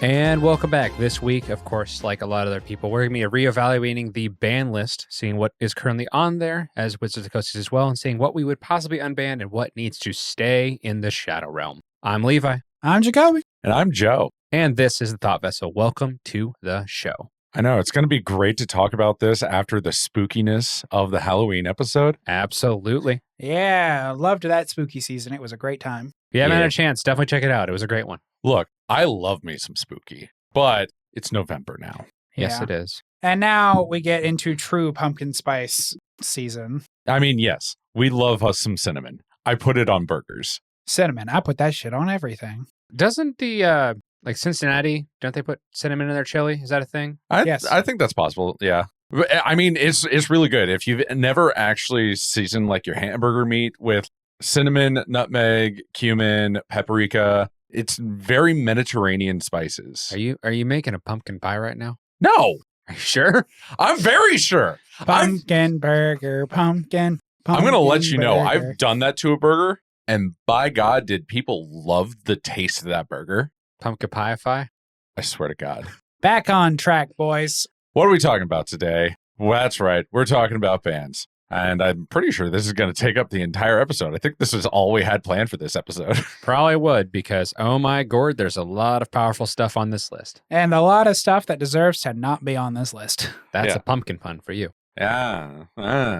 And welcome back. This week, of course, like a lot of other people, we're going to be reevaluating the ban list, seeing what is currently on there as Wizards of the Coast as well, and seeing what we would possibly unban and what needs to stay in the Shadow Realm. I'm Levi. I'm Jacoby. And I'm Joe. And this is the Thought Vessel. Welcome to the show. I know, it's going to be great to talk about this after the spookiness of the Halloween episode. Absolutely. Yeah, loved that spooky season. It was a great time. If you haven't Yeah. had a chance, definitely check it out. It was a great one. Look, I love me some spooky, but it's November now. Yes, Yeah. it is. And now we get into true pumpkin spice season. I mean, yes, we love us some cinnamon. I put it on burgers. Cinnamon. I put that shit on everything. Doesn't the, like Cincinnati, don't they put cinnamon in their chili? Is that a thing? Yes. I think that's possible. Yeah. But, I mean, it's really good. If you've never actually seasoned like your hamburger meat with cinnamon, nutmeg, cumin, paprika, it's very Mediterranean spices. Are you making a pumpkin pie right now? No, Are you sure? I'm very sure. Pumpkin burger, pumpkin. I'm going to let pumpkin you know, burger. I've done that to a burger, and by God, did people love the taste of that burger. Pumpkin pie-fi? I swear to God. Back on track, boys. What are we talking about today? Well, that's right. We're talking about bands. And I'm pretty sure this is going to take up the entire episode. I think this is all we had planned for this episode. Probably would, because oh my gourd, there's a lot of powerful stuff on this list. And a lot of stuff that deserves to not be on this list. That's Yeah. a pumpkin pun for you. Yeah.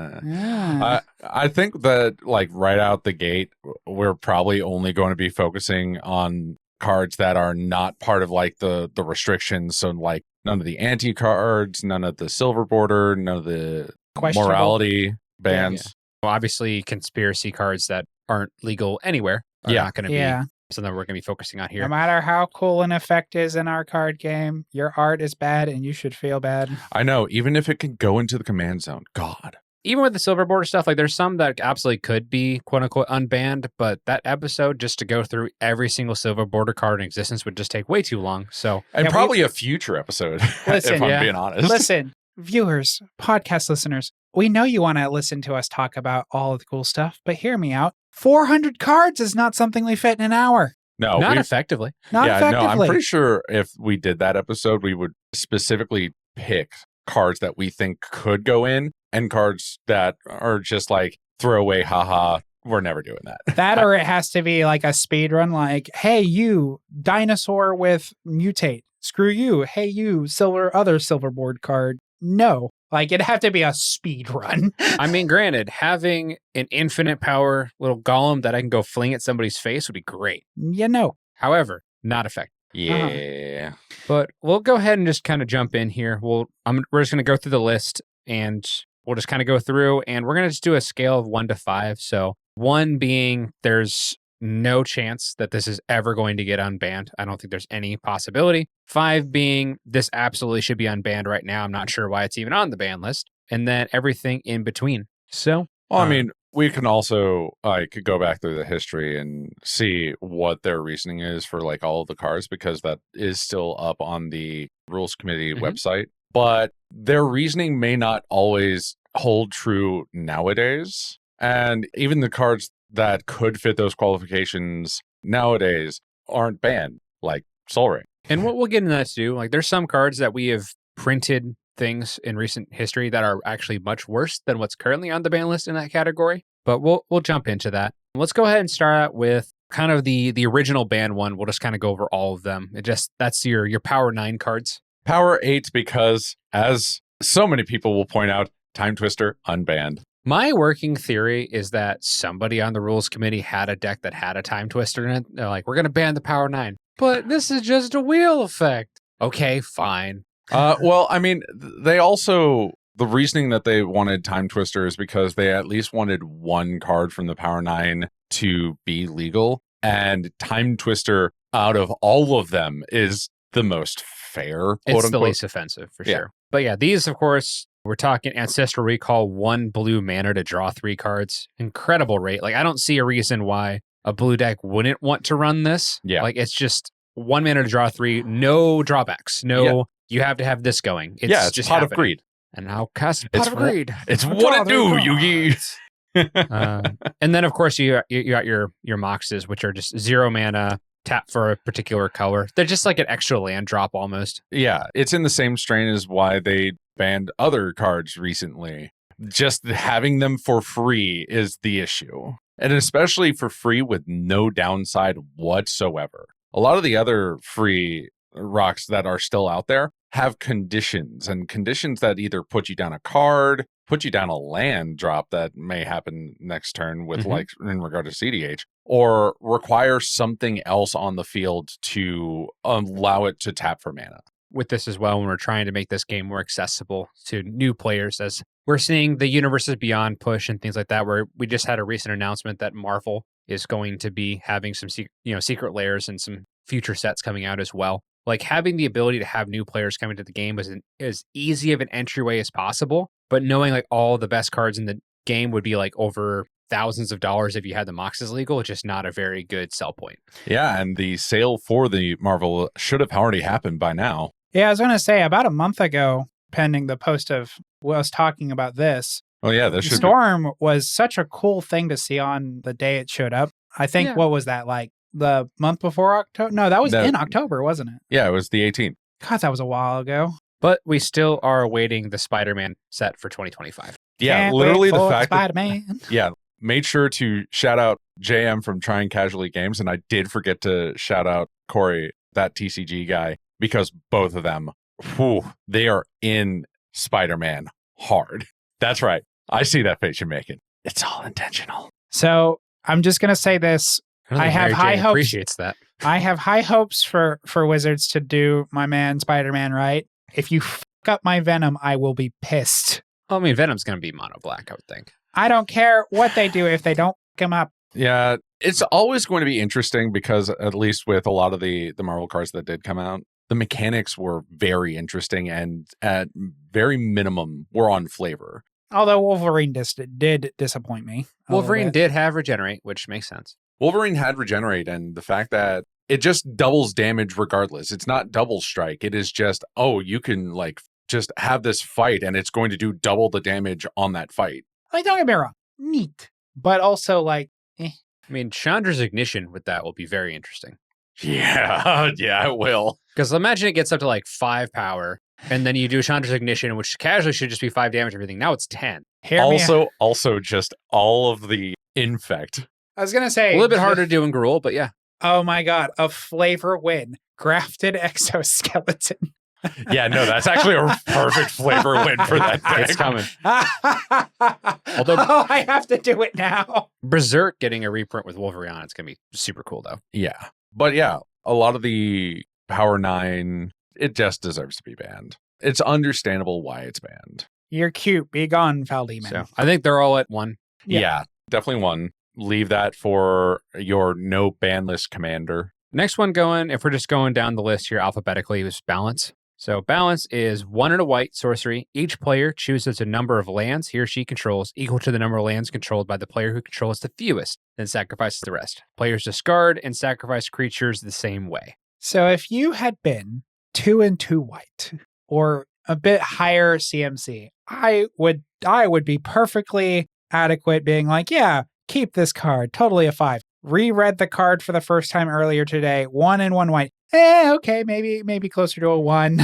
Yeah. I think that, like, right out the gate, we're probably only going to be focusing on cards that are not part of, like, the restrictions. So, like, none of the anti cards, none of the silver border, none of the Questionable. morality bans. Well, obviously, conspiracy cards that aren't legal anywhere are Yeah. not going to Yeah. be something we're going to be focusing on here. No matter how cool an effect is in our card game, your art is bad and you should feel bad. I know, even if it can go into the command zone. God. Even with the silver border stuff, like there's some that absolutely could be quote unquote unbanned, but that episode just to go through every single silver border card in existence would just take way too long. So And Yeah, probably a future episode, Listen, if I'm yeah. being honest. Listen, viewers, podcast listeners, we know you want to listen to us talk about all of the cool stuff, but hear me out. 400 cards is not something we fit in an hour. No, not we- effectively. Not yeah, effectively. no, I'm pretty sure if we did that episode, we would specifically pick cards that we think could go in and cards that are just like throwaway, haha, we're never doing that. That or it has to be like a speed run, like, hey, you, dinosaur with mutate. Screw you. Hey, you, other silver board card. No. Like, it'd have to be a speed run. I mean, granted, having an infinite power little golem that I can go fling at somebody's face would be great. You know. However, not effective. Yeah. But we'll go ahead and just kind of jump in here. We're just going to go through the list and we'll just kind of go through and we're going to just do a scale of 1 to 5. So 1 being there's no chance that this is ever going to get unbanned. I don't think there's any possibility. 5 being this absolutely should be unbanned right now. I'm not sure why it's even on the ban list. And then everything in between. So, Well, I mean, we can also like go back through the history and see what their reasoning is for like all of the cards, because that is still up on the rules committee Mhm. website. But their reasoning may not always hold true nowadays. And even the cards that could fit those qualifications nowadays aren't banned, like Soul Ring. and what we'll get into that too, like there's some cards that we have printed things in recent history that are actually much worse than what's currently on the ban list in that category. But we'll jump into that. Let's go ahead and start out with kind of the original ban one. We'll just kind of go over all of them. That's your Power 9 cards. Power 8, because as so many people will point out, Time Twister unbanned. My working theory is that somebody on the rules committee had a deck that had a Time Twister in it. They're like, we're going to ban the Power 9. But this is just a wheel effect. Okay, fine. Well, I mean, they also, the reasoning that they wanted Time Twister is because they at least wanted one card from the Power 9 to be legal. And Time Twister, out of all of them, is the most fair, quote It's the unquote. least offensive for Yeah. sure. But yeah, these, of course, we're talking Ancestral Recall, 1 blue mana to draw 3 cards. Incredible rate. Like, I don't see a reason why a blue deck wouldn't want to run this. Yeah. Like, it's just 1 mana to draw 3, no drawbacks. No, you have to have this going. It's just Pot of happening. Greed. And I'll cast Pot It's of what- Greed. It's Draw what it their do, cards. Yugi. And then, of course, you got your Moxes, which are just 0 mana, tap for a particular color. They're just like an extra land drop almost. Yeah, it's in the same strain as why they banned other cards recently. Just having them for free is the issue. And especially for free with no downside whatsoever. A lot of the other free rocks that are still out there have conditions, and conditions that either put you down a card, put you down a land drop that may happen next turn with like in regard to CDH, or require something else on the field to allow it to tap for mana. With this as well, when we're trying to make this game more accessible to new players, as we're seeing the Universes Beyond push and things like that, where we just had a recent announcement that Marvel is going to be having some secret layers and some future sets coming out as well. Like having the ability to have new players coming to the game is as easy of an entryway as possible, but knowing like all the best cards in the game would be like over thousands of dollars if you had the Moxes legal. It's just not a very good sell point. Yeah, and the sale for the Marvel should have already happened by now. Yeah, I was going to say about a month ago, pending the post of us talking about this. Oh yeah, this should Storm was such a cool thing to see on the day it showed up. I think what was that, like the month before October? No, that was in October, wasn't it? Yeah, it was the 18th. God, that was a while ago. But we still are awaiting the Spider-Man set for 2025. Yeah, Can't literally wait the for fact that, Spider-Man. yeah, made sure to shout out JM from Trying Casually Games, and I did forget to shout out Corey, that TCG guy, because both of them, they are in Spider-Man hard. That's right. I see that face you're making. It's all intentional. So I'm just going to say this. I have high hopes. Appreciates that. I have high hopes for Wizards to do my man Spider-Man right. If you fuck up my Venom, I will be pissed. I mean, Venom's going to be mono black, I would think. I don't care what they do if they don't fuck him up. Yeah, it's always going to be interesting because at least with a lot of the Marvel cards that did come out, the mechanics were very interesting and at very minimum were on flavor. Although Wolverine did disappoint me. Wolverine did have Regenerate, which makes sense. Wolverine had Regenerate, and the fact that it just doubles damage regardless. It's not double strike. It is just, you can like just have this fight and it's going to do double the damage on that fight. Like, don't get me wrong. Neat. But also like, I mean, Chandra's Ignition with that will be very interesting. Yeah, yeah, it will. Because imagine it gets up to like 5 power, and then you do Chandra's Ignition, which casually should just be 5 damage and everything. Now it's 10. Also just all of the infect. I was going to say. A little bit harder to do in Gruul, but yeah. Oh my God. A flavor win. Grafted exoskeleton. Yeah, no, that's actually a perfect flavor win for that deck. It's coming. Although I have to do it now. Berserk getting a reprint with Wolverine, it's going to be super cool, though. Yeah. But yeah, a lot of the Power 9, it just deserves to be banned. It's understandable why it's banned. You're cute. Be gone, Valdemon. So I think they're all at 1. Yeah, definitely 1. Leave that for your no ban list commander. Next one going, if we're just going down the list here alphabetically, is Balance. So Balance is 1 and a white sorcery. Each player chooses a number of lands he or she controls equal to the number of lands controlled by the player who controls the fewest, then sacrifices the rest. Players discard and sacrifice creatures the same way. So if you had been 2 and 2 white or a bit higher CMC, I would be perfectly adequate being like, yeah, keep this card, totally a 5. Reread the card for the first time earlier today, 1 and 1 white. Okay, maybe closer to a 1.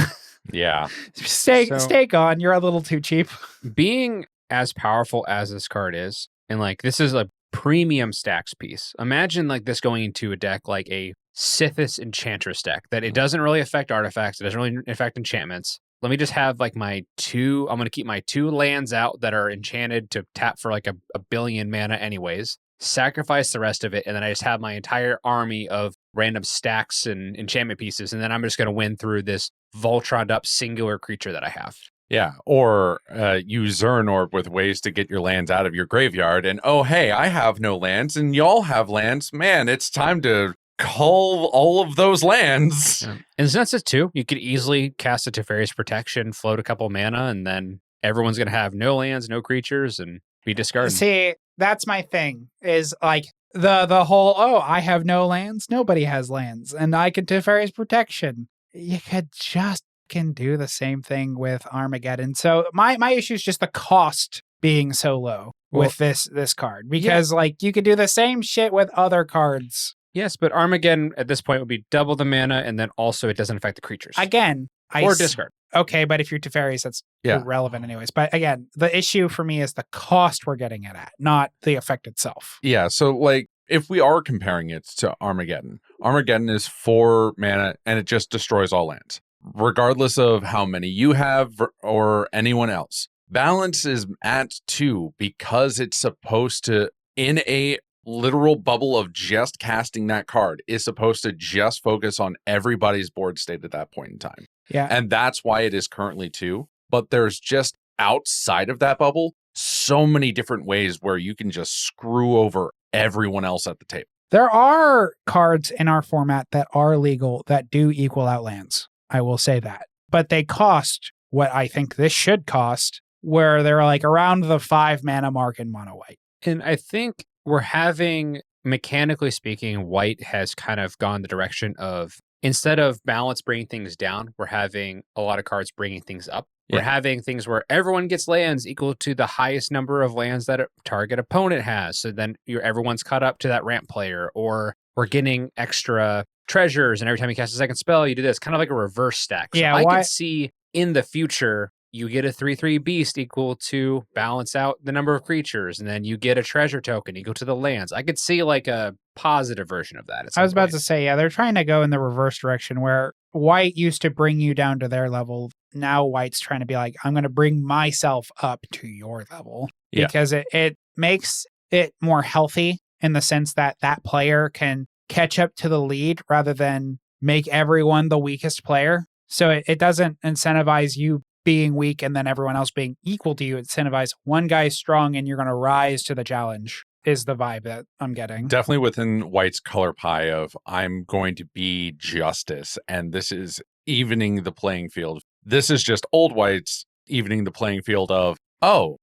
Yeah. Stay gone. You're a little too cheap. Being as powerful as this card is, and like this is a premium stacks piece. Imagine like this going into a deck like a Sithis Enchantress deck that it doesn't really affect artifacts, it doesn't really affect enchantments. Let me just have like I'm going to keep my 2 lands out that are enchanted to tap for like a billion mana anyways. Sacrifice the rest of it, and then I just have my entire army of random stacks and enchantment pieces, and then I'm just going to win through this Voltroned up singular creature that I have. Yeah, or use Zernorb with ways to get your lands out of your graveyard, and hey, I have no lands, and y'all have lands. Man, it's time to cull all of those lands. Yeah. And since it's 2, you could easily cast a Teferi's Protection, float a couple mana, and then everyone's going to have no lands, no creatures, and be discarded. See, that's my thing, is like the whole, I have no lands, nobody has lands, and I can Teferi's Protection. You could just can do the same thing with Armageddon. So my issue is just the cost being so low with this card, because like you could do the same shit with other cards Yes, but Armageddon at this point would be double the mana, and then also it doesn't affect the creatures. Again, Or discard. Okay, but if you're Teferis, that's irrelevant anyways. But again, the issue for me is the cost we're getting it at, not the effect itself. Yeah, so like if we are comparing it to Armageddon, Armageddon is 4 mana and it just destroys all lands, regardless of how many you have or anyone else. Balance is at 2 because it's supposed to, in a literal bubble of just casting that card, is supposed to just focus on everybody's board state at that point in time. Yeah. And that's why it is currently 2. But there's just outside of that bubble so many different ways where you can just screw over everyone else at the table. There are cards in our format that are legal that do equal out lands. I will say that. But they cost what I think this should cost, where they're like around the 5 mana mark in mono white. And I think we're having, mechanically speaking, white has kind of gone the direction of, instead of balance bringing things down, we're having a lot of cards bringing things up. We're having things where everyone gets lands equal to the highest number of lands that a target opponent has. So then everyone's caught up to that ramp player, or we're getting extra treasures. And every time you cast a second spell, you do this, kind of like a reverse stack. So I could see in the future, you get a 3/3 beast equal to balance out the number of creatures. And then you get a treasure token equal to the lands. I could see like a positive version of that. I was about to say, they're trying to go in the reverse direction where white used to bring you down to their level. Now white's trying to be like, I'm going to bring myself up to your level, because it makes it more healthy in the sense that that player can catch up to the lead rather than make everyone the weakest player. So it doesn't incentivize you being weak and then everyone else being equal to you. It incentivizes one guy strong and you're going to rise to the challenge, is the vibe that I'm getting. Definitely within white's color pie of, I'm going to be justice, and this is evening the playing field. This is just old white's evening the playing field of, oh,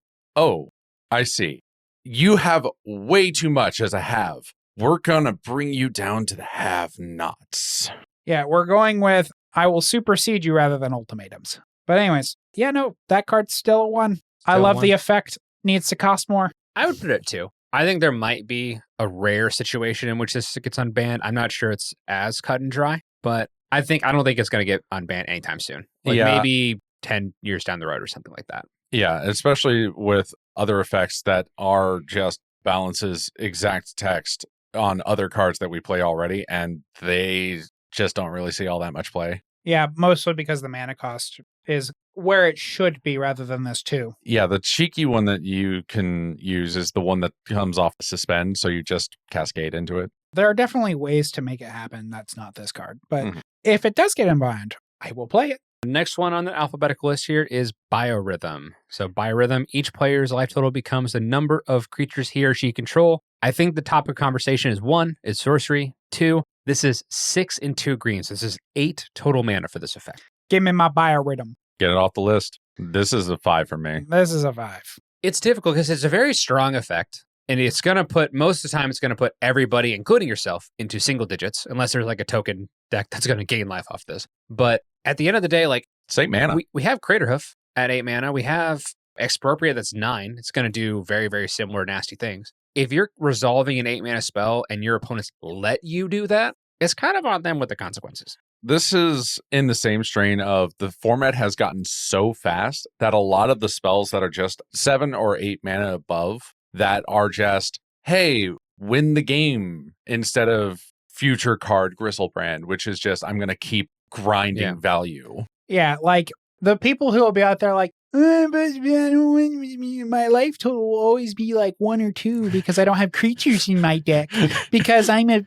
I see. You have way too much as a have. We're going to bring you down to the have-nots. Yeah, we're going with, I will supersede you rather than ultimatums. But anyways, that card's still a 1. I love the effect. Needs to cost more. I would put it at 2. I think there might be a rare situation in which this gets unbanned. I'm not sure it's as cut and dry, but I don't think it's going to get unbanned anytime soon. Maybe 10 years down the road or something like that. Yeah, especially with other effects that are just balances exact text on other cards that we play already, and they just don't really see all that much play. Yeah, mostly because the mana cost is where it should be rather than this 2. Yeah, the cheeky one that you can use is the one that comes off suspend, so you just cascade into it. There are definitely ways to make it happen. That's not this card. But if it does get unbound, I will play it. The next one on the alphabetical list here is Biorhythm. So Biorhythm, each player's life total becomes the number of creatures he or she control. I think the topic of conversation is 1, is sorcery. 2, this is 6 and 2 greens. This is 8 total mana for this effect. Give me my Biorhythm. Get it off the list. This is a 5 for me. This is a 5. It's difficult because it's a very strong effect. And it's going to put, most of the time, it's going to put everybody, including yourself, into single digits, unless there's like a token deck that's going to gain life off this. But at the end of the day, like, it's 8 mana. We have Craterhoof at 8 mana. We have Expropriate that's 9. It's going to do very, very similar nasty things. If you're resolving an 8 mana spell and your opponents let you do that, it's kind of on them with the consequences. This is in the same strain of the format has gotten so fast that a lot of the spells that are just 7 or 8 mana above that are just, hey, win the game, instead of future card Gristlebrand, which is just, I'm going to keep grinding value. Yeah, like the people who will be out there like, but my life total will always be like 1 or 2 because I don't have creatures in my deck because I'm a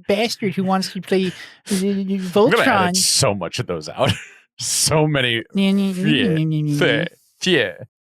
bastard who wants to play Voltron. I'm going to edit so much of those out. So many. Yeah.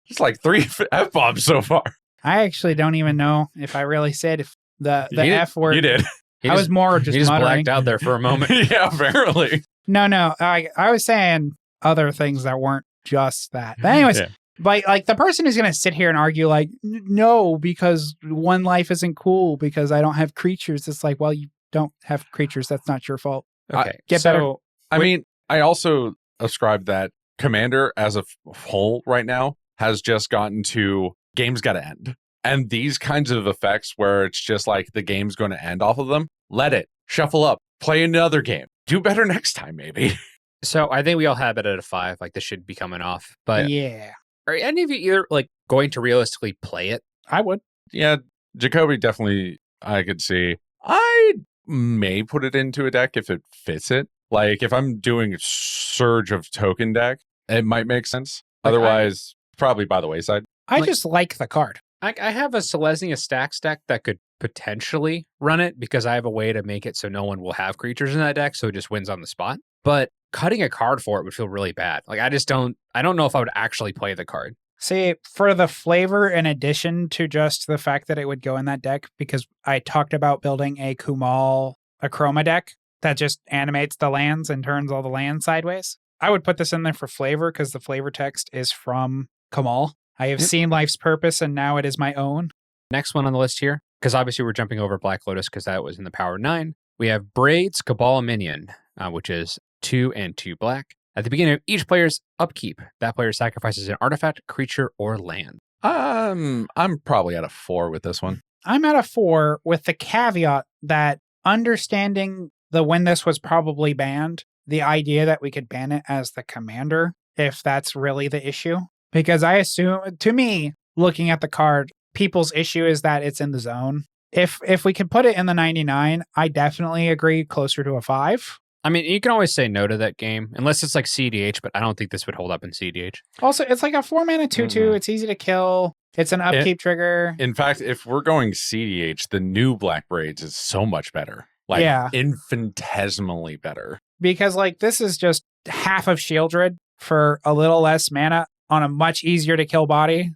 It's like 3 F-bombs so far. I actually don't even know if I really said the F word. You did. I was more just muttering. Blacked out there for a moment. Yeah, apparently. No. I was saying other things that weren't just that. But anyways, like the person who's going to sit here and argue like, no, because 1 life isn't cool because I don't have creatures. It's like, well, you don't have creatures. That's not your fault. Okay. Get better. I mean, I also ascribe that Commander as a whole right now has just gotten to game's got to end. And these kinds of effects where it's just like the game's going to end off of them let it shuffle up, play another game, do better next time, maybe. So I think we all have it at a 5. Like this should be coming off. But yeah, are any of you either like going to realistically play it? I would. Yeah, Jacoby definitely, I could see. I may put it into a deck if it fits it. Like if I'm doing a surge of token deck, it might make sense. Like, Otherwise, probably by the wayside. I Like- just like the card. I have a Selesnya Stacks deck that could potentially run it because I have a way to make it so no one will have creatures in that deck, so it just wins on the spot. But cutting a card for it would feel really bad. Like I don't know if I would actually play the card. See, for the flavor, in addition to just the fact that it would go in that deck, because I talked about building a Kumal Chroma deck that just animates the lands and turns all the lands sideways. I would put this in there for flavor because the flavor text is from Kumal. I have Yep. seen Life's Purpose and now it is my own. Next one on the list here, because obviously we're jumping over Black Lotus because that was in the power 9. We have Braids Cabal Minion, which is 2 and 2 black. At the beginning of each player's upkeep, that player sacrifices an artifact, creature, or land. I'm probably at a 4 with this one. I'm at a 4 with the caveat that understanding when this was probably banned, the idea that we could ban it as the commander, if that's really the issue. Because I assume, to me, looking at the card, people's issue is that it's in the zone. If we could put it in the 99, I definitely agree closer to a 5. I mean, you can always say no to that game, unless it's like CDH, but I don't think this would hold up in CDH. Also, it's like a 4-mana 2/2. Mhm. It's easy to kill. It's an upkeep trigger. In fact, if we're going CDH, the new Black Braids is so much better. Like Yeah. infinitesimally better. Because like this is just half of Shieldred for a little less mana on a much easier to kill body.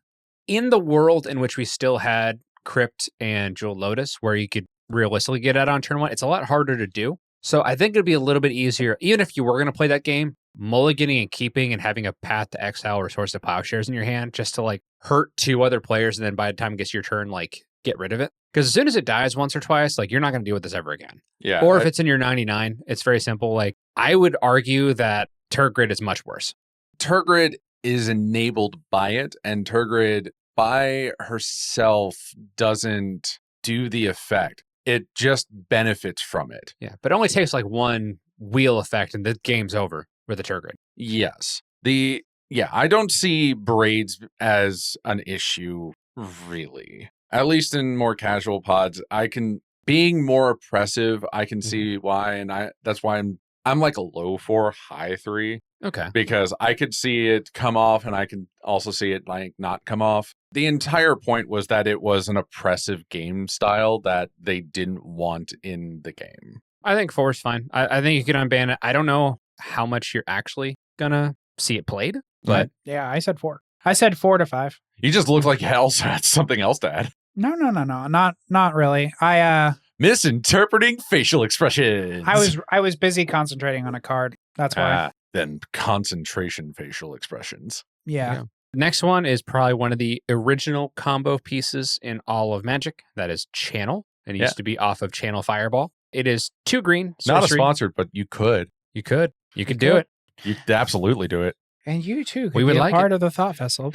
In the world in which we still had Crypt and Jewel Lotus, where you could realistically get out on turn 1, it's a lot harder to do. So I think it'd be a little bit easier, even if you were going to play that game, mulliganing and keeping and having a Path to Exile or Source of Plowshares in your hand just to like hurt 2 other players, and then by the time it gets your turn, like get rid of it. Because as soon as it dies once or twice, like you're not going to deal with this ever again. Yeah. Or if it's in your 99, it's very simple. Like I would argue that Turgrid is much worse. Turgrid is enabled by it, and Turgrid by herself doesn't do the effect. It just benefits from it. Yeah, but it only takes like one wheel effect and the game's over with the Turgrid. Yes. I don't see braids as an issue really. At least in more casual pods, being more oppressive, I can see why, and that's why I'm like a low 4, high 3. Okay. Because I could see it come off and I can also see it like not come off. The entire point was that it was an oppressive game style that they didn't want in the game. I think 4 is fine. I think you can unban it. I don't know how much you're actually gonna see it played, but Yeah, I said 4. I said 4 to 5. You just looked like you also had something else to add. No, not really. Misinterpreting facial expressions. I was busy concentrating on a card. That's why. Then concentration facial expressions. Yeah. next one is probably one of the original combo pieces in all of Magic. That is Channel. It used to be off of Channel Fireball. It is 2 green. Not a sorcery. sponsored, but you could. You could do it. You could absolutely do it. And you too could We would be like a part of the Thought Vessel.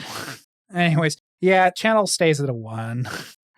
Anyways, yeah, Channel stays at a 1.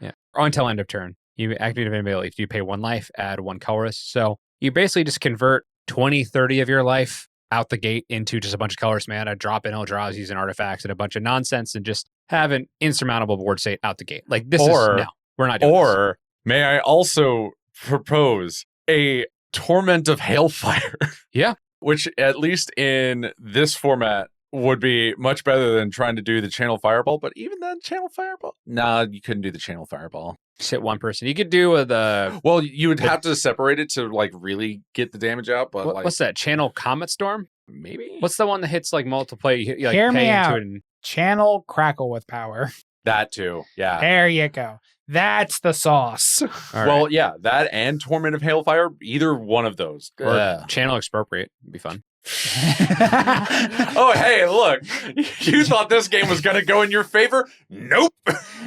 Yeah. Or until end of turn. You activate an ability. If you pay 1 life, add 1 colorist. So you basically just convert 20, 30 of your life out the gate into just a bunch of colorist mana, drop in Eldrazi's and artifacts and a bunch of nonsense, and just have an insurmountable board state out the gate. Like this is no, we're not doing this. Or may I also propose a Torment of Hailfire? Yeah. Which, at least in this format, would be much better than trying to do the Channel Fireball. But even then, Channel Fireball? Nah, you couldn't do the Channel Fireball. Just hit 1 person. You could do the Well, you would have to separate it to like really get the damage out. But like, what's that? Channel Comet Storm? maybe What's the one that hits like multiple? You like Hear pay me into out. it and Channel Crackle with Power. that too. Yeah. There you go. That's the sauce. all Well, right. yeah, that and Torment of Hailfire, either one of those. Or Channel Expropriate would be fun. Oh, hey, look. You thought this game was going to go in your favor? Nope.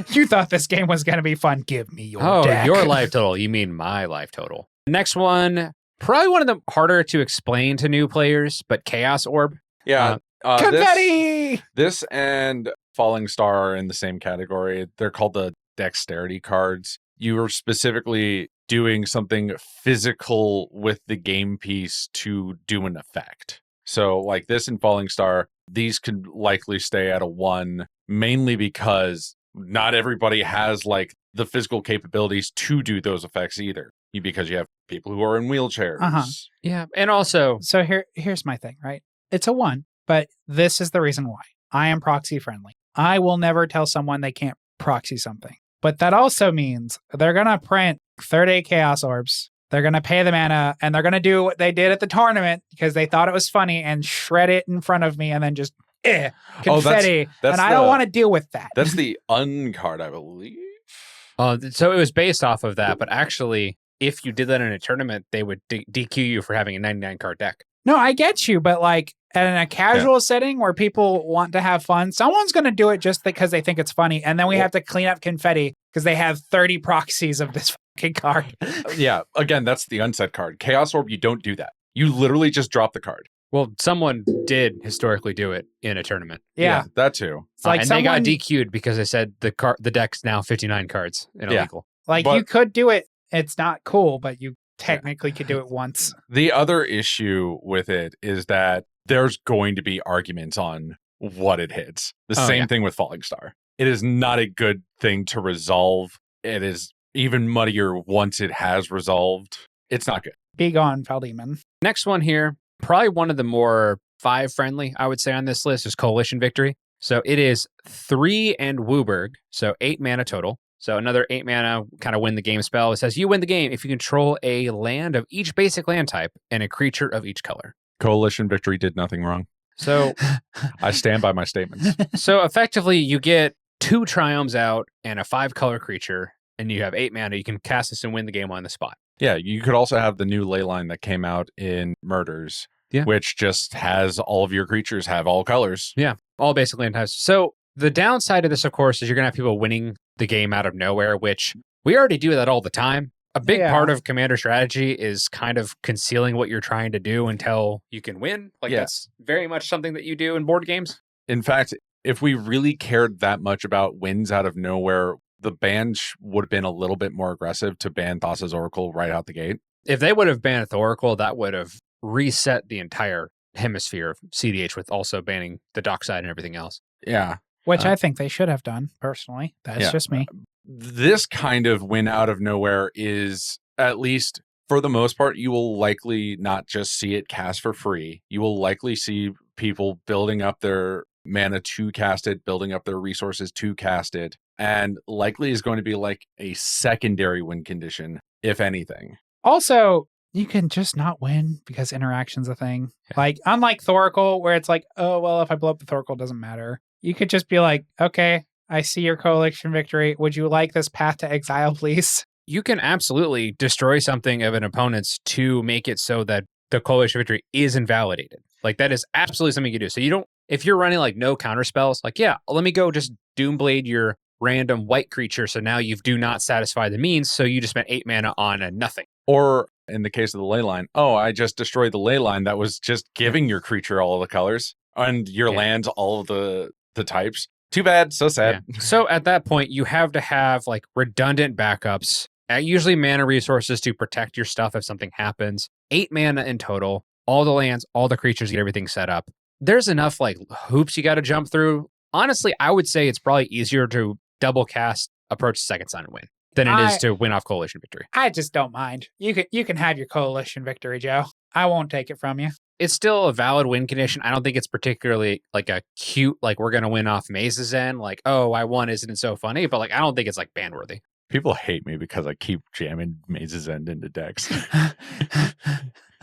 You thought this game was going to be fun. Give me your Oh, deck. your life total. You mean my life total. Next one, probably one of the harder to explain to new players, but Chaos Orb. Yeah. Confetti! This and Falling Star are in the same category. They're called the Dexterity cards. You are specifically doing something physical with the game piece to do an effect. So like this in Falling Star, these could likely stay at a 1, mainly because not everybody has like the physical capabilities to do those effects either, because you have people who are in wheelchairs. Yeah. And also, So here's my thing, right? It's a 1, but this is the reason why. I am proxy friendly. I will never tell someone they can't proxy something. But that also means they're going to print 30 Chaos Orbs. They're going to pay the mana, and they're going to do what they did at the tournament because they thought it was funny and shred it in front of me and then just confetti. that's and I don't want to deal with that. That's the uncard, I believe. so it was based off of that, but actually, if you did that in a tournament, they would DQ you for having a 99 card deck. No, I get you, but like in a casual setting where people want to have fun, someone's going to do it just because they think it's funny. And then we have to clean up confetti because they have 30 proxies of this fucking card. Yeah, again, that's the unset card. Chaos Orb, you don't do that. You literally just drop the card. Well, someone did historically do it in a tournament. Yeah. That too. It's like and they got DQ'd because they said the deck's now 59 cards and illegal. Like you could do it. It's not cool, but you technically could do it once. The other issue with it is that there's going to be arguments on what it hits. The same thing with Falling Star. It is not a good thing to resolve. It is even muddier once it has resolved. It's not good. Be gone, Valdemon. Next one here, probably one of the more 5 friendly, I would say, on this list is Coalition Victory. So it is 3 and Wooburg, so 8 mana total. So another 8 mana kind of win the game spell. It says you win the game if you control a land of each basic land type and a creature of each color. Coalition Victory did nothing wrong. So I stand by my statements. So effectively, you get 2 Triomes out and a 5-color creature, and you have 8 mana. You can cast this and win the game on the spot. Yeah, you could also have the new Leyline that came out in Murders, which just has all of your creatures have all colors. Yeah, all basic land types. So the downside of this, of course, is you're going to have people winning the game out of nowhere, which we already do that all the time. A big part of Commander strategy is kind of concealing what you're trying to do until you can win. Like that's very much something that you do in board games. In fact, if we really cared that much about wins out of nowhere, the ban would have been a little bit more aggressive to ban Thassa's Oracle right out the gate. If they would have banned Thoracle, that would have reset the entire hemisphere of CDH with also banning the Dockside and everything else. Yeah. Which I think they should have done, personally. That's just me. This kind of win out of nowhere is, at least for the most part, you will likely not just see it cast for free. You will likely see people building up their mana to cast it, building up their resources to cast it, and likely is going to be like a secondary win condition, if anything. Also, you can just not win because interaction's a thing. Like, unlike Thoracle, where it's like, oh, well, if I blow up the Thoracle, it doesn't matter. You could just be like, okay, I see your Coalition Victory. Would you like this Path to Exile, please? You can absolutely destroy something of an opponent's to make it so that the Coalition Victory is invalidated. Like, that is absolutely something you do. So you don't, if you're running like no counter spells, like, yeah, let me go just Doomblade your random white creature. So now you do not satisfy the means. So you just spent 8 mana on a nothing. Or in the case of the Leyline, I just destroyed the Leyline that was just giving your creature all of the colors and your lands all of the types. Too bad. So sad. Yeah. So at that point, you have to have like redundant backups, usually mana resources to protect your stuff if something happens. 8 mana in total, all the lands, all the creatures, get everything set up. There's enough like hoops you got to jump through. Honestly, I would say it's probably easier to double cast Approach the Second Sun and win than it is to win off Coalition Victory. I just don't mind. You can have your Coalition Victory, Joe. I won't take it from you. It's still a valid win condition. I don't think it's particularly like a cute, like we're going to win off Maze's End. Like, oh, I won, isn't it so funny? But like, I don't think it's like ban worthy. People hate me because I keep jamming Maze's End into decks.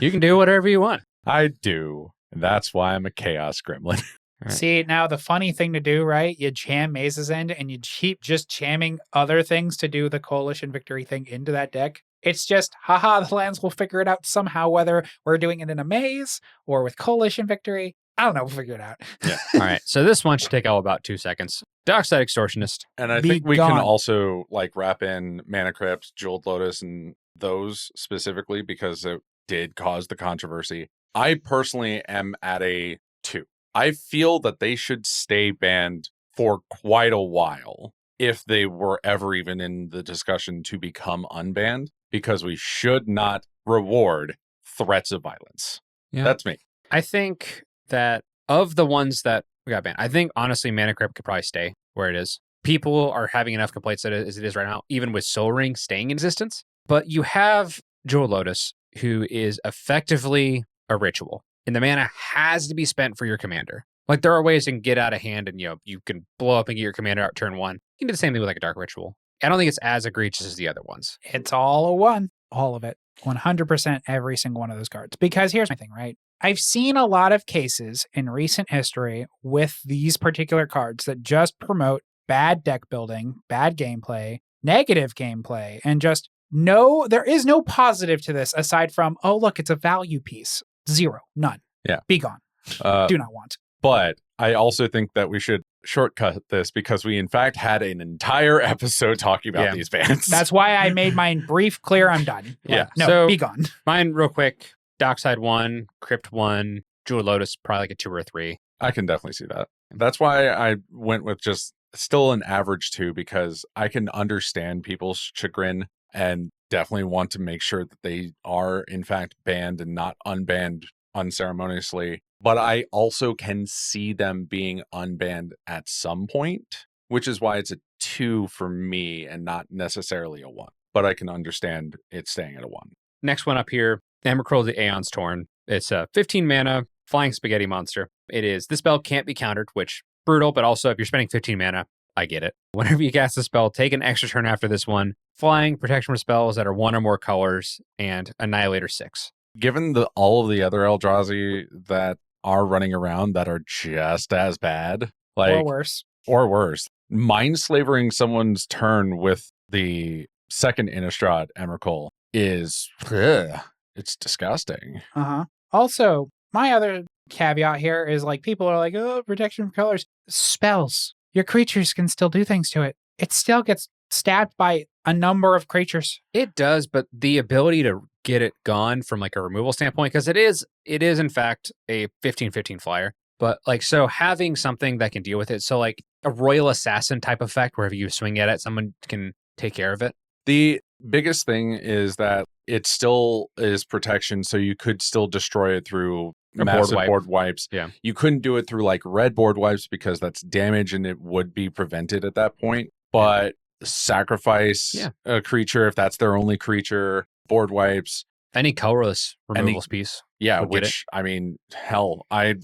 You can do whatever you want. I do. And that's why I'm a Chaos Gremlin. Right. See, now the funny thing to do, right? You jam Maze's End and you keep just jamming other things to do the Coalition Victory thing into that deck. It's just, haha, the lands will figure it out somehow, whether we're doing it in a maze or with Coalition Victory. I don't know, we'll figure it out. Yeah. All right. So this one should take all about 2 seconds. Dockside Extortionist. And I think we can also like wrap in Mana Crypt, Jeweled Lotus, and those specifically because it did cause the controversy. I personally am at a 2. I feel that they should stay banned for quite a while if they were ever even in the discussion to become unbanned. because we should not reward threats of violence. Yeah. That's me. I think that of the ones that we got banned, I think honestly Mana Crypt could probably stay where it is. People are having enough complaints as it is right now, even with Soul Ring staying in existence. But you have Jewel Lotus, who is effectively a ritual, and the mana has to be spent for your commander. Like there are ways you can get out of hand, and you can blow up and get your commander out turn one. You can do the same thing with like a Dark Ritual. I don't think it's as egregious as the other ones. It's all a one. All of it. 100% every single one of those cards. Because here's my thing, right? I've seen a lot of cases in recent history with these particular cards that just promote bad deck building, bad gameplay, negative gameplay, and just there is no positive to this aside from, oh, look, it's a value piece. Zero. None. Yeah. Be gone. Do not want. But I also think that we should shortcut this because we, in fact, had an entire episode talking about these bans. That's why I made mine brief, clear, I'm done. Yeah. No, So- be gone. Mine, real quick: Dockside 1, Crypt 1, Jewel Lotus, probably like a 2 or a 3. I can definitely see that. That's why I went with just still an average 2, because I can understand people's chagrin and definitely want to make sure that they are, in fact, banned and not unbanned unceremoniously. But I also can see them being unbanned at some point, which is why it's a 2 for me and not necessarily a 1. But I can understand it staying at a 1. Next one up here, Emrakul the Aeon's Torn. It's a 15 mana flying spaghetti monster. This spell can't be countered, which brutal, but also if you're spending 15 mana, I get it. Whenever you cast a spell, take an extra turn after this one. Flying, protection from spells that are 1 or more colors, and Annihilator 6. Given all of the other Eldrazi that are running around that are just as bad, Or worse. mind slavering someone's turn with the second Innistrad Emrakul is it's disgusting. Also, my other caveat here is like people are like, oh, protection from colors. Spells. Your creatures can still do things to it. It still gets stabbed by a number of creatures. It does, but the ability to get it gone from like a removal standpoint, because it is in fact a 15/15 flyer. But like, so having something that can deal with it, so like a Royal Assassin type effect, where if you swing at it, someone can take care of it. The biggest thing is that it still is protection, so you could still destroy it through A massive board wipes. Yeah. You couldn't do it through like red board wipes because that's damage and it would be prevented at that point. But sacrifice a creature if that's their only creature, board wipes. Any colorless removals piece. Yeah, would get which I mean, hell, I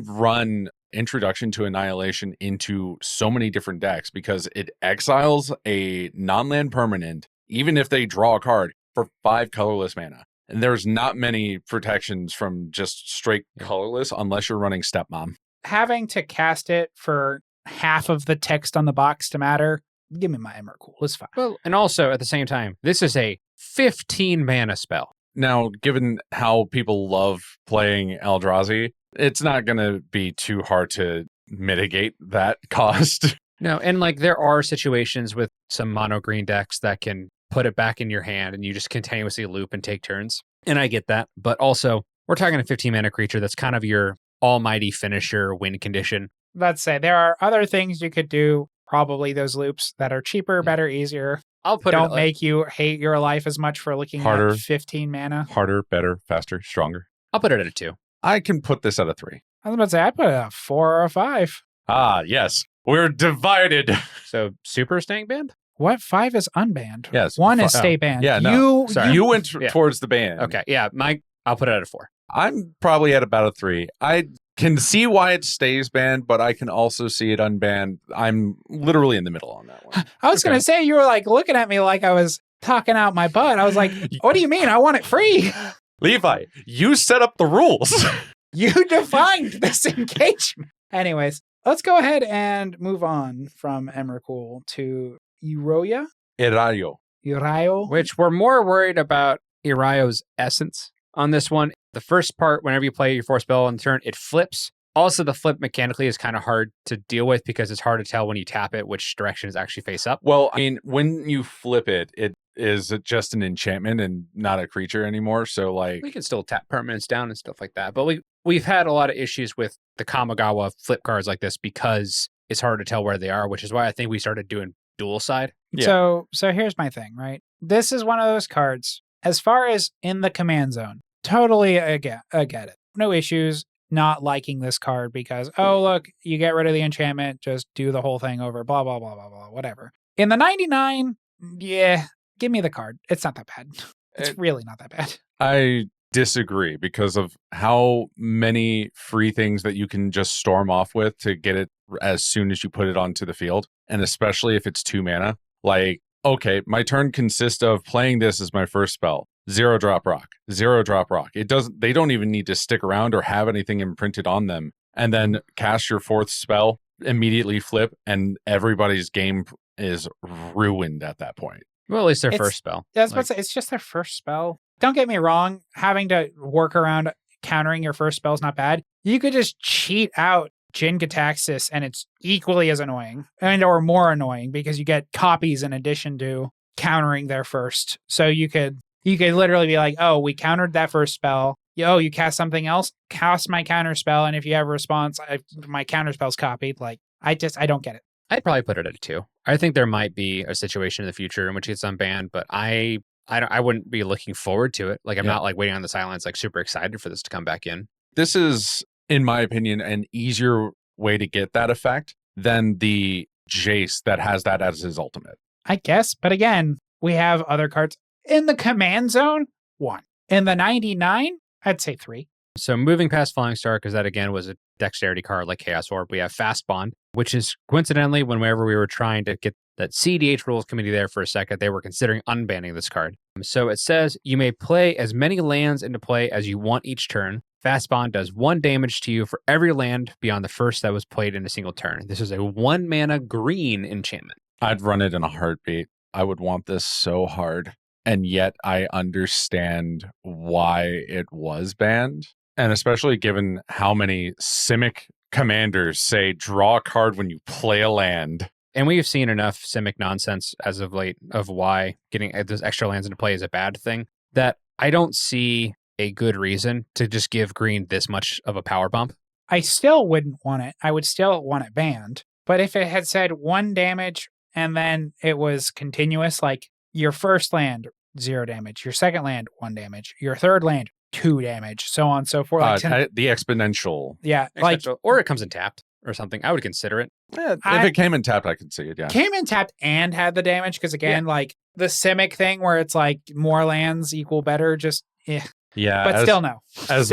run Introduction to Annihilation into so many different decks because it exiles a non-land permanent, even if they draw a card, for 5 colorless mana. And there's not many protections from just straight colorless unless you're running Stepmom. Having to cast it for half of the text on the box to matter, give me my Emrakul. It's fine. Well, and also at the same time, this is a 15 mana spell. Now, given how people love playing Eldrazi, it's not going to be too hard to mitigate that cost. No, and like there are situations with some mono green decks that can put it back in your hand and you just continuously loop and take turns. And I get that. But also, we're talking a 15 mana creature that's kind of your almighty finisher win condition. Let's say there are other things you could do, probably those loops that are cheaper, better, easier. I'll put Don't make you hate your life as much for looking Harder. at 15 mana. Harder, better, faster, stronger. I'll put it at a 2. I can put this at a 3. I was about to say, I'd put it at a 4 or a 5. Ah, yes. We're divided. So super staying banned? What? 5 is unbanned. Yes. 1 is stay banned. Yeah, no. Sorry. You went Yeah. towards the ban. Okay, yeah, I'll put it at a 4. I'm probably at about a 3. I can see why it stays banned, but I can also see it unbanned. I'm literally in the middle on that one. I was going to say, you were like looking at me like I was talking out my butt. I was like, what do you mean? I want it free. Levi, you set up the rules. You defined this engagement. Anyways, let's go ahead and move on from Emrakul to Iroya. Irayo. Which we're more worried about Irayo's essence on this one. The first part, whenever you play your 4 spell on the turn, it flips. Also, the flip mechanically is kind of hard to deal with because it's hard to tell when you tap it which direction is actually face up. Well, I mean, when you flip it, it is just an enchantment and not a creature anymore. So, like, We can still tap permanents down and stuff like that. But we've had a lot of issues with the Kamigawa flip cards like this because it's hard to tell where they are, which is why I think we started doing dual side. Yeah. So here's my thing, right? this is one of those cards. As far as in the command zone, totally I get it. No issues not liking this card because, oh, look, you get rid of the enchantment, just do the whole thing over, blah, blah, blah, blah, blah, whatever. In the 99, yeah, give me the card. It's not that bad. It's really not that bad. I disagree because of how many free things that you can just storm off with to get it as soon as you put it onto the field. And especially if it's 2 mana, like, okay, my turn consists of playing this as my first spell. 0-drop rock, 0-drop rock. They don't even need to stick around or have anything imprinted on them. And then cast your 4th spell, immediately flip, and everybody's game is ruined at that point. Well, at least their first spell. Yeah, I was about to say, it's just their first spell. Don't get me wrong, having to work around countering your first spell is not bad. You could just cheat out Jin Gitaxias and it's equally as annoying or more annoying because you get copies in addition to countering their first. So you could literally be like, oh, we countered that first spell. Oh, you cast something else, cast my counter spell, and if you have a response, my counter spell's copied. Like, I don't get it. I'd probably put it at a 2. I think there might be a situation in the future in which it's unbanned, but I wouldn't be looking forward to it. Like, I'm not like waiting on the sidelines, like super excited for this to come back in. This is, in my opinion, an easier way to get that effect than the Jace that has that as his ultimate. I guess, but again, we have other cards. In the command zone, 1. In the 99, I'd say 3. So moving past Flying Star, because that again was a dexterity card like Chaos Orb, we have Fast Bond, which is coincidentally, whenever we were trying to get that CDH rules committee there for a second, they were considering unbanning this card. So it says you may play as many lands into play as you want each turn. Fast Bond does 1 damage to you for every land beyond the first that was played in a single turn. This is a 1 mana green enchantment. I'd run it in a heartbeat. I would want this so hard. And yet I understand why it was banned. And especially given how many Simic commanders say draw a card when you play a land. And we've seen enough Simic nonsense as of late of why getting those extra lands into play is a bad thing, that I don't see a good reason to just give green this much of a power bump. I still wouldn't want it. I would still want it banned. But if it had said 1 damage and then it was continuous, like your first land, 0 damage, your second land, 1 damage, your third land, 2 damage, so on and so forth. Like the exponential. Yeah. Like, or it comes in tapped or something. I would consider it. Yeah, if it came in tapped, I could see it, yeah. Came in tapped and had the damage, because again, like the Simic thing where it's like more lands equal better, just, Yeah. But still no. As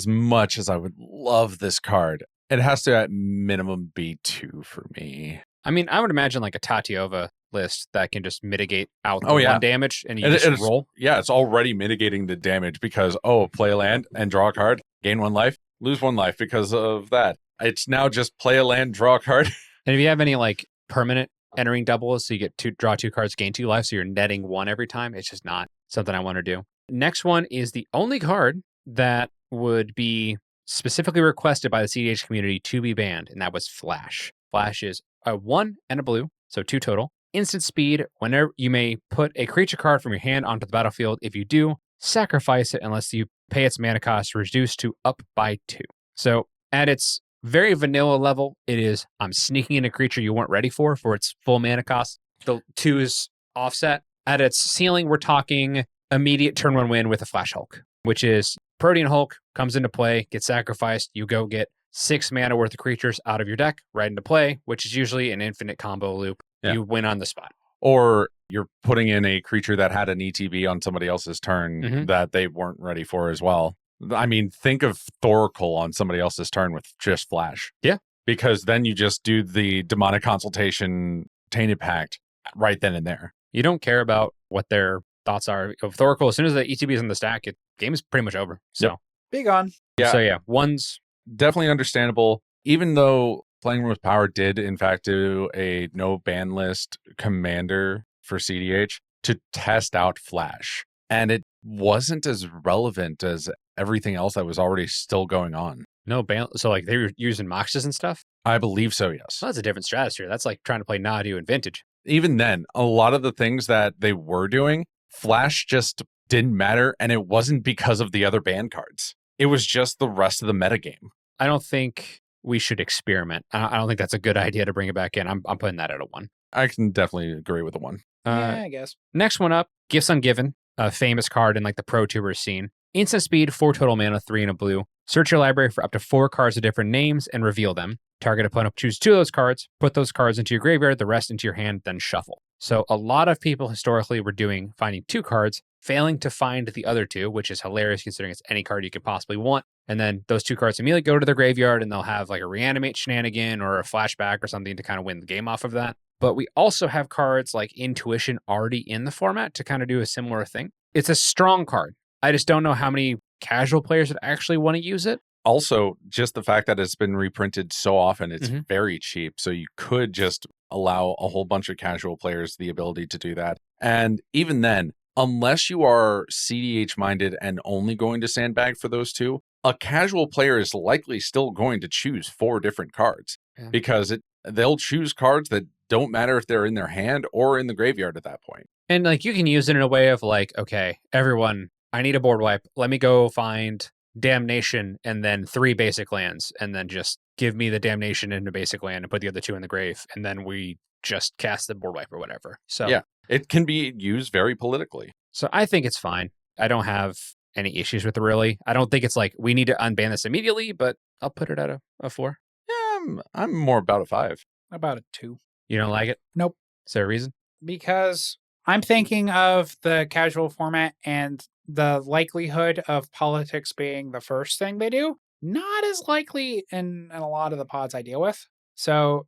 much as I would love this card, it has to at minimum be 2 for me. I mean, I would imagine like a Tatiova list that can just mitigate out the 1 damage and you just roll. Yeah, it's already mitigating the damage because, play a land and draw a card, gain 1 life, lose 1 life because of that. It's now just play a land, draw a card. And if you have any like permanent entering doubles, so you get draw 2 cards, gain 2 life, so you're netting 1 every time, it's just not something I want to do. Next one is the only card that would be specifically requested by the CDH community to be banned, and that was Flash. Flash is a 1 and a blue, so 2 total. Instant speed, whenever you may put a creature card from your hand onto the battlefield. If you do, sacrifice it unless you pay its mana cost reduced to up by 2. So at its very vanilla level, it is I'm sneaking in a creature you weren't ready for its full mana cost. The 2 is offset. At its ceiling, we're talking immediate turn 1 win with a Flash Hulk, which is Protean Hulk comes into play, gets sacrificed, you go get 6 mana worth of creatures out of your deck right into play, which is usually an infinite combo loop. Yeah. You win on the spot. Or you're putting in a creature that had an ETB on somebody else's turn that they weren't ready for as well. I mean, think of Thoracle on somebody else's turn with just Flash. Yeah. Because then you just do the Demonic Consultation Tainted Pact right then and there. You don't care about what their thoughts are of Thoracle. As soon as the ETB is in the stack, game is pretty much over. So big on. Yeah. So yeah, 1's definitely understandable. Even though Playing with Power did, in fact, do a no ban list commander for CDH to test out Flash. And it wasn't as relevant as everything else that was already still going on. No ban. So like they were using Moxes and stuff? I believe so, yes. Well, that's a different stratosphere. That's like trying to play Nadu in Vintage. Even then, a lot of the things that they were doing, Flash just didn't matter. And it wasn't because of the other ban cards. It was just the rest of the metagame. I don't think we should experiment. I don't think that's a good idea to bring it back in. I'm putting that at a 1. I can definitely agree with the 1. Yeah, I guess. Next one up Gifts Ungiven, a famous card in like the Pro Tour scene. Instant speed, 4 total mana, 3 and a blue. Search your library for up to 4 cards of different names and reveal them. Target opponent choose 2 of those cards, put those cards into your graveyard, the rest into your hand, then shuffle. So a lot of people historically were finding 2 cards, failing to find the other 2, which is hilarious considering it's any card you could possibly want. And then those 2 cards immediately go to their graveyard and they'll have like a reanimate shenanigan or a flashback or something to kind of win the game off of that. But we also have cards like Intuition already in the format to kind of do a similar thing. It's a strong card. I just don't know how many casual players that actually want to use it. Also, just the fact that it's been reprinted so often, it's very cheap. So you could just allow a whole bunch of casual players the ability to do that. And even then, unless you are CDH minded and only going to sandbag for those 2, a casual player is likely still going to choose 4 different cards because they'll choose cards that don't matter if they're in their hand or in the graveyard at that point. And like you can use it in a way of like, okay, everyone, I need a board wipe. Let me go find Damnation and then 3 basic lands and then just give me the Damnation into basic land and put the other 2 in the grave. And then we just cast the board wipe or whatever. So yeah, it can be used very politically. So I think it's fine. I don't have any issues with it really. I don't think it's like we need to unban this immediately, but I'll put it at a 4. Yeah, I'm more about a 5. About a 2. You don't like it? Nope. Is there a reason? Because I'm thinking of the casual format and the likelihood of politics being the first thing they do, not as likely in a lot of the pods I deal with. So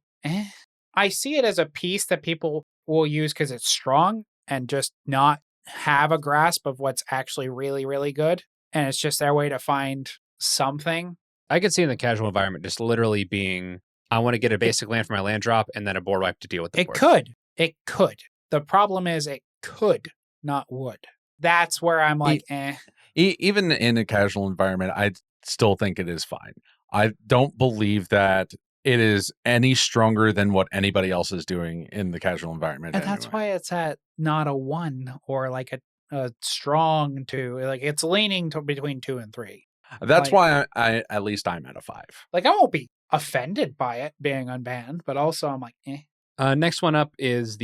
I see it as a piece that people will use because it's strong and just not have a grasp of what's actually really, really good. And it's just their way to find something. I could see in the casual environment just literally being, I want to get a basic land for my land drop and then a board wipe to deal with the board. It could. The problem is it could, not would. That's where I'm like, Even in a casual environment, I still think it is fine. I don't believe that it is any stronger than what anybody else is doing in the casual environment. And that's why it's at not a 1 or like a strong 2. Like it's leaning to between 2 and 3. That's why I at least I'm at a 5. Like I won't be offended by it being unbanned, but also I'm like, Next one up is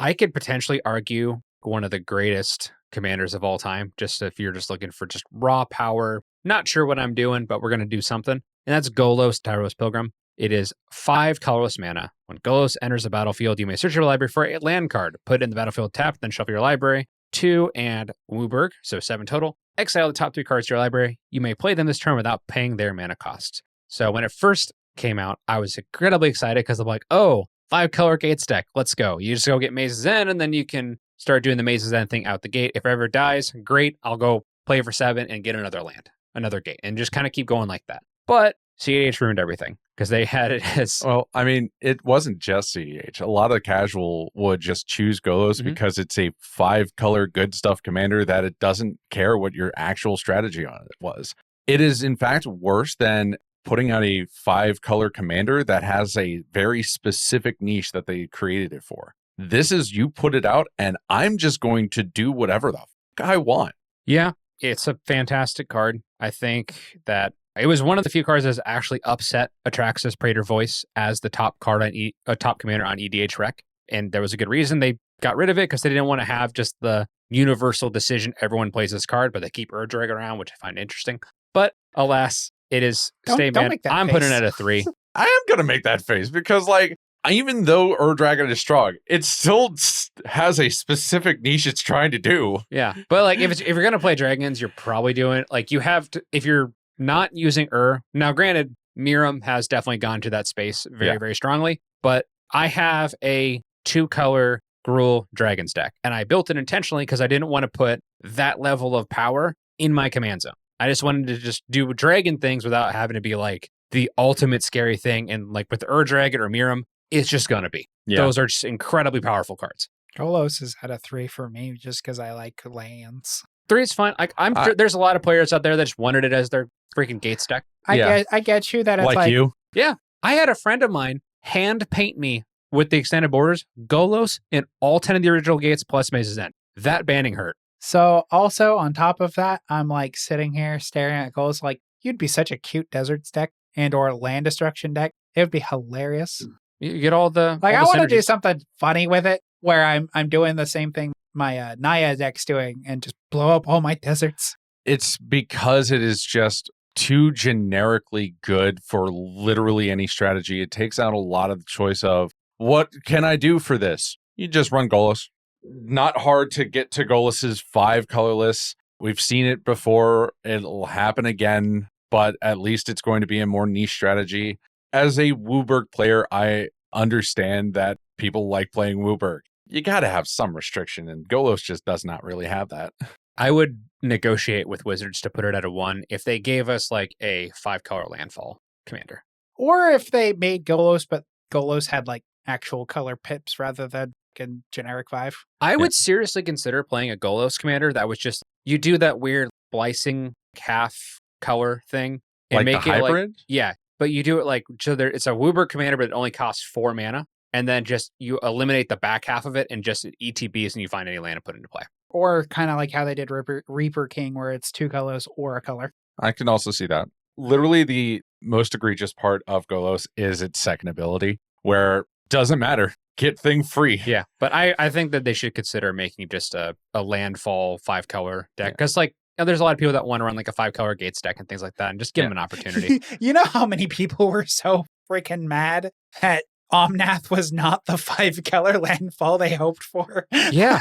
I could potentially argue one of the greatest commanders of all time, just if you're just looking for just raw power. Not sure what I'm doing, but we're going to do something. And that's Golos, Tyros Pilgrim. It is 5 colorless mana. When Golos enters the battlefield, you may search your library for a land card, put it in the battlefield tapped, then shuffle your library. 2 and Wooburg, so 7 total. Exile the top 3 cards to your library. You may play them this turn without paying their mana cost. So when it first came out, I was incredibly excited because I'm like, oh, 5 color gates deck. Let's go. You just go get Maze's End, and then you can start doing the Maze's End thing out the gate. If it ever dies, great. I'll go play for 7 and get another land, another gate, and just kind of keep going like that. But CEDH ruined everything because they had it as... Well, I mean, it wasn't just CEDH. A lot of casual would just choose Golos because it's a 5-color good stuff commander that it doesn't care what your actual strategy on it was. It is, in fact, worse than putting out a 5-color commander that has a very specific niche that they created it for. This is you put it out, and I'm just going to do whatever the fuck I want. Yeah, it's a fantastic card. I think that it was one of the few cards that has actually upset Atraxas Praetor Voice as the top card on top commander on EDH Rec. And there was a good reason they got rid of it because they didn't want to have just the universal decision everyone plays this card, but they keep Ur-Dreg around, which I find interesting. But alas, it is stay banned. I'm putting it at a 3. I am going to make that face because, like, even though Ur-Dragon is strong, it still has a specific niche it's trying to do. Yeah, but like if you're going to play dragons, you're probably doing like you have to, if you're not using now granted, Miram has definitely gone to that space very, very strongly, but I have a 2-color Gruul Dragons deck, and I built it intentionally because I didn't want to put that level of power in my command zone. I just wanted to just do dragon things without having to be like the ultimate scary thing, and like with the Ur-Dragon or Miram, it's just going to be. Yeah. Those are just incredibly powerful cards. Golos is at a 3 for me just because I like lands. 3 is fine. Like there's a lot of players out there that just wanted it as their freaking Gates deck. I get you that it's like you. Yeah. I had a friend of mine hand paint me with the extended borders, Golos, and all 10 of the original Gates plus Maze's End. That banning hurt. So also on top of that, I'm like sitting here staring at Golos like, you'd be such a cute deserts deck and or land destruction deck. It would be hilarious. You get all the I want to do something funny with it where I'm doing the same thing my Naya deck's doing and just blow up all my deserts. It's because it is just too generically good for literally any strategy. It takes out a lot of the choice of what can I do for this? You just run Golos. Not hard to get to Golos's 5 colorless. We've seen it before. It'll happen again, but at least it's going to be a more niche strategy. As a WUBRG player, I understand that people like playing WUBRG. You got to have some restriction, and Golos just does not really have that. I would negotiate with Wizards to put it at a 1 if they gave us like a 5-color landfall commander. Or if they made Golos, but Golos had like actual color pips rather than a generic 5. I would seriously consider playing a Golos commander that was just, you do that weird splicing half color thing and Like make the it hybrid? like, yeah, but you do it like, so there, it's a WUBRG commander, but it only costs 4 mana. And then just you eliminate the back half of it and just ETBs and you find any land to put into play. Or kind of like how they did Reaper King, where it's 2 colors or a color. I can also see that. Literally, the most egregious part of Golos is its second ability, where doesn't matter. Get thing free. Yeah, but I think that they should consider making just a landfall 5-color deck. Because like, there's a lot of people that want to run like a 5-color Gates deck and things like that, and just give them an opportunity. You know how many people were so freaking mad that Omnath was not the 5-color landfall they hoped for? Yeah,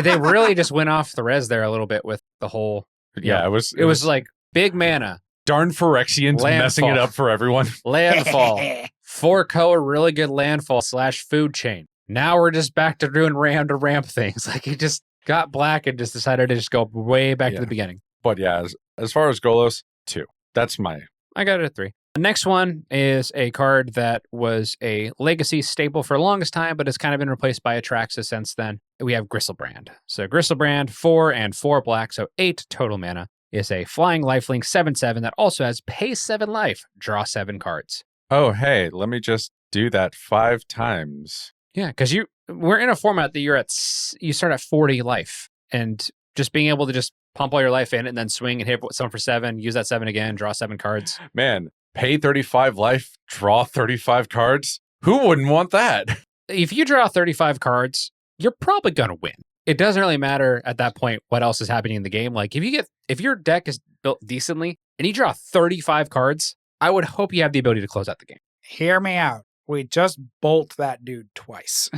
they really just went off the res there a little bit with the whole. Yeah, it was like big mana, darn Phyrexians messing it up for everyone. Landfall, 4-color, really good landfall / food chain. Now we're just back to doing ramp things. Like he just got black and just decided to just go way back to the beginning. But yeah, as far as Golos, 2. That's my. I got it at 3. The next one is a card that was a legacy staple for the longest time, but has kind of been replaced by Atraxa since then. We have Gristlebrand. So Gristlebrand, 4 and 4 black, so 8 total mana, is a flying lifelink 7/7 that also has pay 7 life, draw 7 cards. Oh, hey, let me just do that 5 times. Yeah, because we're in a format that you start at 40 life, and just being able to just pump all your life in and then swing and hit someone for 7, use that 7 again, draw 7 cards. Man, pay 35 life, draw 35 cards. Who wouldn't want that? If you draw 35 cards, you're probably going to win. It doesn't really matter at that point what else is happening in the game. Like if your deck is built decently and you draw 35 cards, I would hope you have the ability to close out the game. Hear me out. We just bolt that dude twice.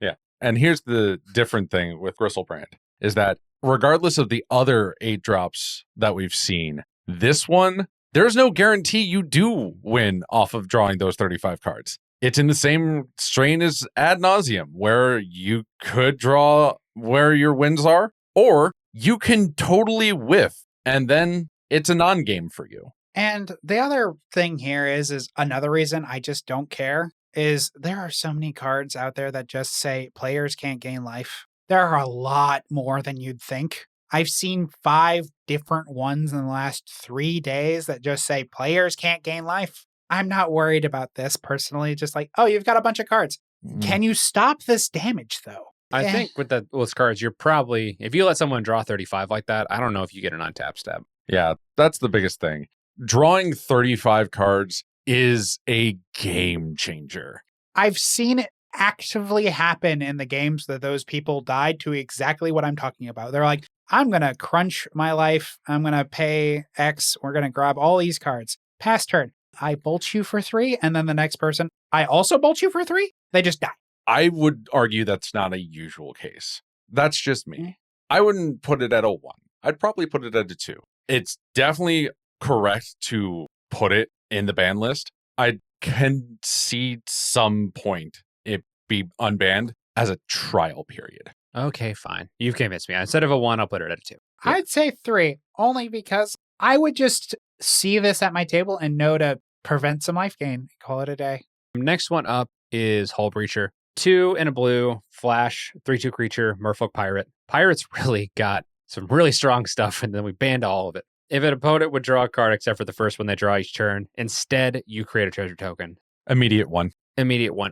Yeah. And here's the different thing with Gristlebrand is that regardless of the other 8 drops that we've seen, this one, there's no guarantee you do win off of drawing those 35 cards. It's in the same strain as Ad Nauseam, where you could draw where your wins are, or you can totally whiff, and then it's a non-game for you. And the other thing here is another reason I just don't care, is there are so many cards out there that just say players can't gain life. There are a lot more than you'd think. I've seen 5 different ones in the last 3 days that just say players can't gain life. I'm not worried about this personally. Just like, oh, you've got a bunch of cards. Can you stop this damage though? I think with those cards, you're probably, if you let someone draw 35 like that, I don't know if you get an untap stab. Yeah, that's the biggest thing. Drawing 35 cards is a game changer. I've seen it actively happen in the games that those people died to exactly what I'm talking about. They're like, I'm going to crunch my life. I'm going to pay X. We're going to grab all these cards. Pass turn. I bolt you for 3. And then the next person, I also bolt you for 3. They just die. I would argue that's not a usual case. That's just me. I wouldn't put it at a 1. I'd probably put it at a 2. It's definitely correct to put it in the ban list. I can see some point it be unbanned as a trial period. Okay, fine. You've convinced me. Instead of a 1, I'll put it at a 2. Yeah. I'd say 3, only because I would just see this at my table and know to prevent some life gain. Call it a day. Next one up is Hull Breacher. 2 and a blue, flash, 3/2 creature, Merfolk Pirate. Pirates really got some really strong stuff, and then we banned all of it. If an opponent would draw a card except for the first one they draw each turn, instead you create a treasure token. Immediate 1.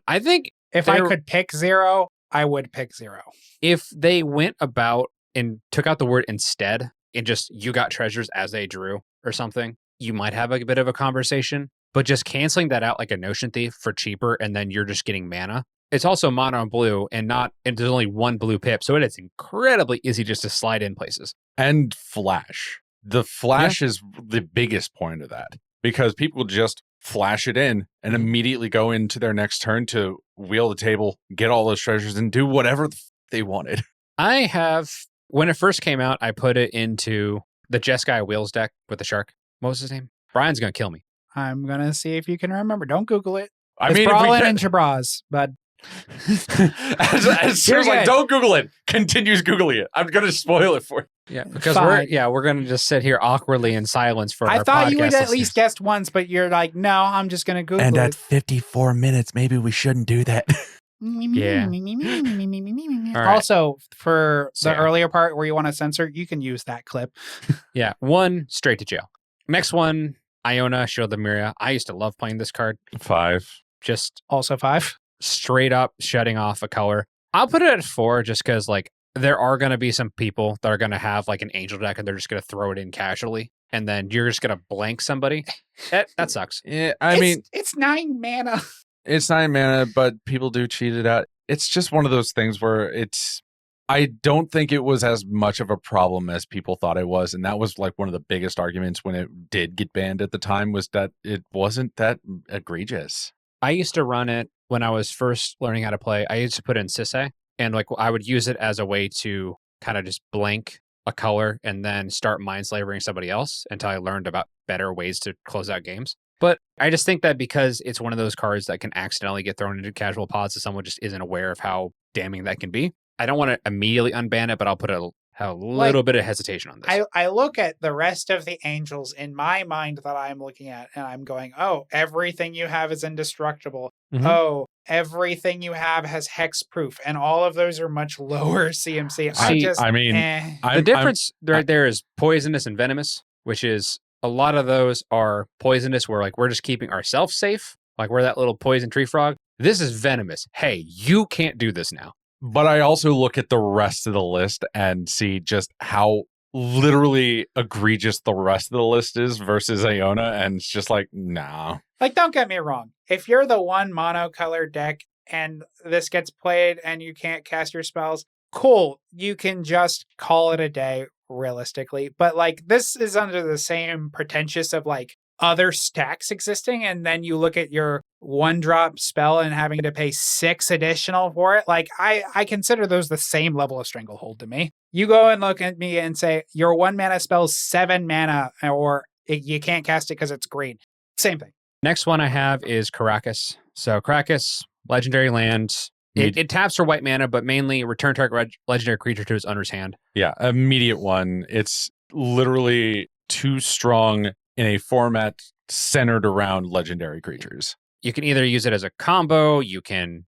I think if I could pick 0, I would pick 0. If they went about and took out the word instead and just you got treasures as they drew or something, you might have a bit of a conversation. But just canceling that out like a Notion Thief for cheaper and then you're just getting mana it's also mono and blue, and there's only one blue pip, so it is incredibly easy just to slide in places. And flash. The flash is the biggest point of that, because people just flash it in and immediately go into their next turn to wheel the table, get all those treasures, and do whatever they wanted. I have, when it first came out, I put it into the Jeskai Wheels deck with the shark. What was his name? Brian's going to kill me. I'm going to see if you can remember. Don't Google it. I It's mean, if we Brawlin can- and Jabraz, but as soon as like, don't Google it, continues Googling it. I'm going to spoil it for you. Yeah, because Fine. we're going to just sit here awkwardly in silence for I our thought you would podcast at listeners. least guessed once, but you're like, no, I'm just going to Google And at it. 54 minutes, maybe we shouldn't do that. Yeah. All right. Also, for the Sarah. earlier part where you want to censor, you can use that clip. Yeah, one straight to jail. Next one, Iona, Shield of Miria. I used to love playing this card. 5. Just Also 5. straight up shutting off a color. I'll put it at 4 just because, like, there are going to be some people that are going to have, like, an angel deck and they're just going to throw it in casually. And then you're just going to blank somebody. That sucks. Yeah, I mean, it's 9 mana. it's 9 mana, but people do cheat it out. It's just one of those things where I don't think it was as much of a problem as people thought it was. And that was like one of the biggest arguments when it did get banned at the time, was that it wasn't that egregious. I used to run it when I was first learning how to play. I used to put in Sisei, and like I would use it as a way to kind of just blank a color and then start mind slavering somebody else until I learned about better ways to close out games. But I just think that because it's one of those cards that can accidentally get thrown into casual pods if someone just isn't aware of how damning that can be, I don't want to immediately unban it, but I'll put a little bit of hesitation on this. I look at the rest of the angels in my mind that I'm looking at, and I'm going, oh, everything you have is indestructible. Mhm. Oh, everything you have has hexproof, and all of those are much lower CMC. The difference right there is poisonous and venomous, which is a lot of those are poisonous where like we're just keeping ourselves safe. Like we're that little poison tree frog. This is venomous. Hey, you can't do this now. But I also look at the rest of the list and see just how literally egregious the rest of the list is versus Iona, and it's just like, nah. Like, don't get me wrong. If you're the one monocolored deck and this gets played and you can't cast your spells, cool. You can just call it a day, realistically. But like, this is under the same pretentious of like other stacks existing, and then you look at your 1-drop spell and having to pay 6 additional for it. Like, I consider those the same level of stranglehold to me. You go and look at me and say your 1 mana spell's 7 mana, or you can't cast it because it's green. Same thing. Next one I have is Karakas. So Karakas, legendary land. It taps for white mana, but mainly return target legendary creature to its owner's hand. Yeah, immediate one. It's literally too strong in a format centered around legendary creatures. You can either use it as a combo, you can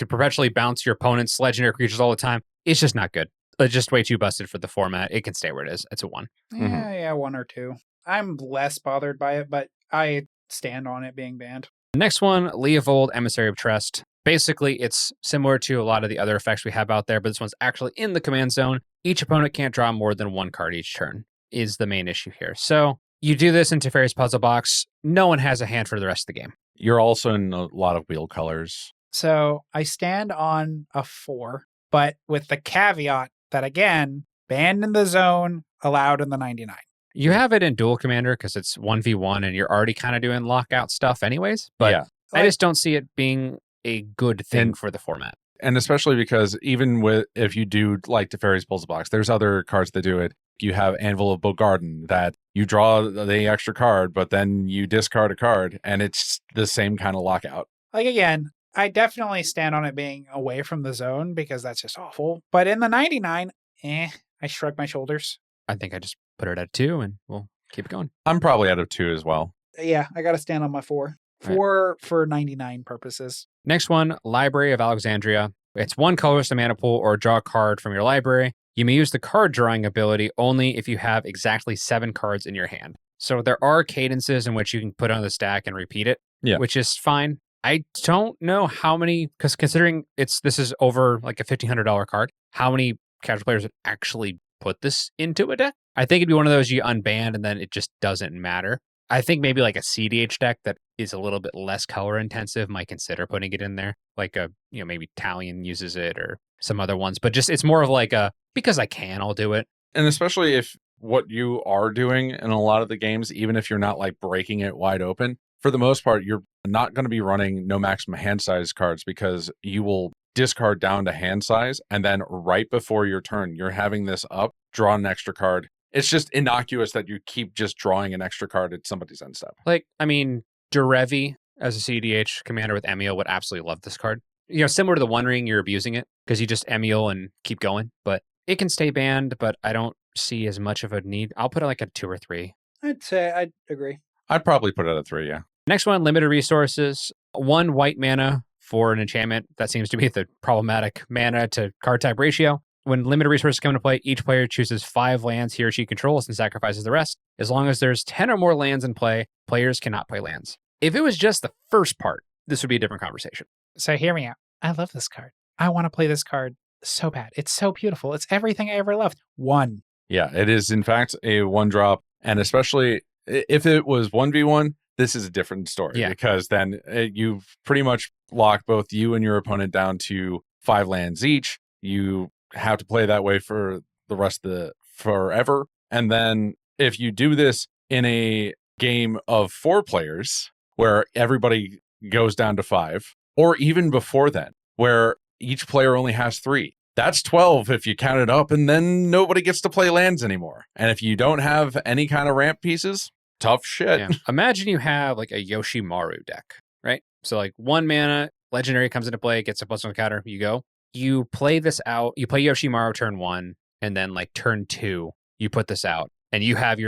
perpetually bounce your opponent's legendary creatures all the time. It's just not good. It's just way too busted for the format. It can stay where it is. It's a 1. Yeah, 1 or 2. I'm less bothered by it, but I stand on it being banned. The next one, Leovold, Emissary of Trust. Basically, it's similar to a lot of the other effects we have out there, but this one's actually in the command zone. Each opponent can't draw more than 1 card each turn, is the main issue here. So you do this in Teferi's Puzzle Box. No one has a hand for the rest of the game. You're also in a lot of wheel colors. So I stand on a 4, but with the caveat that, again, banned in the zone, allowed in the 99. You have it in Dual Commander because it's 1v1 and you're already kind of doing lockout stuff anyways. But yeah. I just don't see it being a good thing for the format. And especially because even if you do like Teferi's Puzzle Box, there's other cards that do it. You have Anvil of Bogarden that you draw the extra card, but then you discard a card, and it's the same kind of lockout. Like, again, I definitely stand on it being away from the zone because that's just awful. But in the 99, I shrug my shoulders. I think I just put it at 2 and we'll keep it going. I'm probably out of 2 as well. Yeah, I got to stand on my 4. 4 for 99 purposes. Next one, Library of Alexandria. It's 1 colorless mana pool or draw a card from your library. You may use the card drawing ability only if you have exactly 7 cards in your hand. So there are cadences in which you can put on the stack and repeat it, which is fine. I don't know how many, because considering this is over like a $1,500 card, how many casual players would actually put this into a deck? I think it'd be one of those you unban and then it just doesn't matter. I think maybe like a CDH deck that is a little bit less color intensive might consider putting it in there. Like maybe Talion uses it or some other ones, but just it's more of like because I can, I'll do it. And especially if what you are doing in a lot of the games, even if you're not like breaking it wide open, for the most part, you're not going to be running no maximum hand size cards because you will discard down to hand size. And then right before your turn, you're having this up, draw an extra card. It's just innocuous that you keep just drawing an extra card at somebody's end step. Like, I mean, Derevi as a CDH commander with Emil would absolutely love this card. Similar to the One Ring, you're abusing it because you just Emil and keep going. But it can stay banned, but I don't see as much of a need. I'll put it like a 2 or 3. I'd say I'd agree. I'd probably put it at 3, yeah. Next one, limited resources. 1 white mana for an enchantment. That seems to be the problematic mana to card type ratio. When limited resources come into play, each player chooses 5 lands he or she controls and sacrifices the rest. As long as there's 10 or more lands in play, players cannot play lands. If it was just the first part, this would be a different conversation. So hear me out. I love this card. I want to play this card so bad. It's so beautiful. It's everything I ever loved. 1. Yeah, it is in fact a 1-drop. And especially if it was 1v1, this is a different story. Yeah. Because then you've pretty much locked both you and your opponent down to 5 lands each. You have to play that way for the rest of the forever. And then if you do this in a game of 4 players where everybody goes down to 5, or even before then, where each player only has 3, that's 12 if you count it up, and then nobody gets to play lands anymore. And if you don't have any kind of ramp pieces, tough shit. Yeah. Imagine you have like a Yoshimaru deck, right? So like 1 mana, legendary comes into play, gets a +1 counter, you go. You play this out, you play Yoshimaru turn 1, and then like turn 2, you put this out, and you have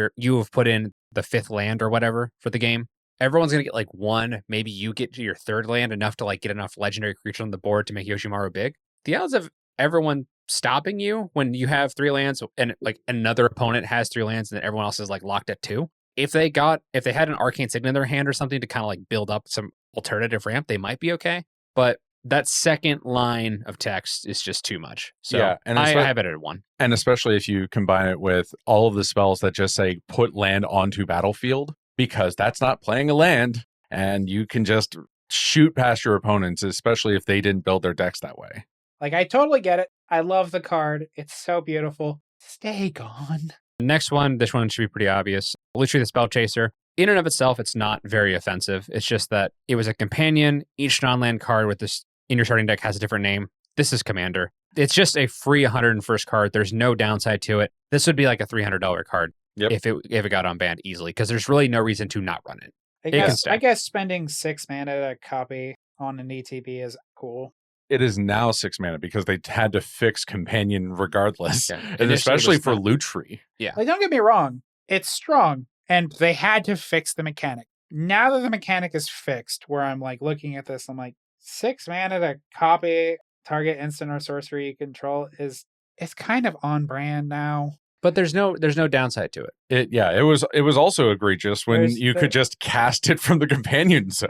put in the 5th land or whatever for the game. Everyone's gonna get like 1, maybe you get to your 3rd land, enough to like get enough legendary creature on the board to make Yoshimaru big. The odds of everyone stopping you when you have 3 lands and like another opponent has 3 lands and then everyone else is like locked at 2. If they had an Arcane Signet in their hand or something to kind of like build up some alternative ramp, they might be okay. But that second line of text is just too much. So yeah, and I have it at 1. And especially if you combine it with all of the spells that just say put land onto battlefield, because that's not playing a land and you can just shoot past your opponents, especially if they didn't build their decks that way. Like, I totally get it. I love the card. It's so beautiful. Stay gone. Next one, this one should be pretty obvious. Lutri the Spell Chaser. In and of itself, it's not very offensive. It's just that it was a companion. Each non-land card with this in your starting deck has a different name. This is Commander. It's just a free 101st card. There's no downside to it. This would be like a $300 card if it got unbanned easily, because there's really no reason to not run it. I guess spending 6 mana to copy on an ETB is cool. It is now 6 mana because they had to fix Companion regardless, and especially for Lutri. Yeah. Like, don't get me wrong. It's strong, and they had to fix the mechanic. Now that the mechanic is fixed, where I'm like looking at this, I'm like, 6 mana to copy target instant or sorcery you control it's kind of on brand now. But there's no downside to it. It was also egregious when you could just cast it from the companion zone.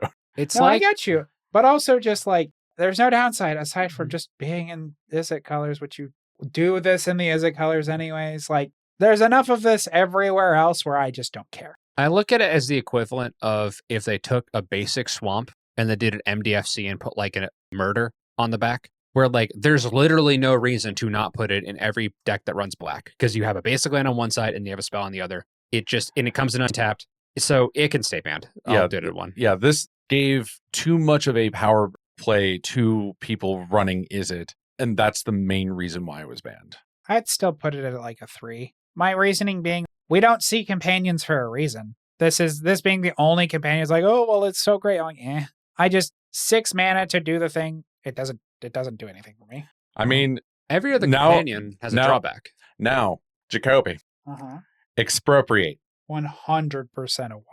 I get you, but also just like there's no downside aside from just being in Izzet colors, which you do this in the Izzet colors anyways. Like, there's enough of this everywhere else where I just don't care. I look at it as the equivalent of if they took a basic swamp and they did an MDFC and put like a murder on the back, where like there's literally no reason to not put it in every deck that runs black, because you have a basic land on one side and you have a spell on the other. It comes in untapped, so it can stay banned. I'll do it at 1. Yeah, this gave too much of a power play to people running Izzet, and that's the main reason why it was banned. I'd still put it at like a 3. My reasoning being, we don't see companions for a reason. This being the only companion is like, oh well, it's so great. I'm like, I just 6 mana to do the thing. It doesn't do anything for me. I mean, every other companion has a drawback. Now, Jacoby, expropriate. 100% a 1.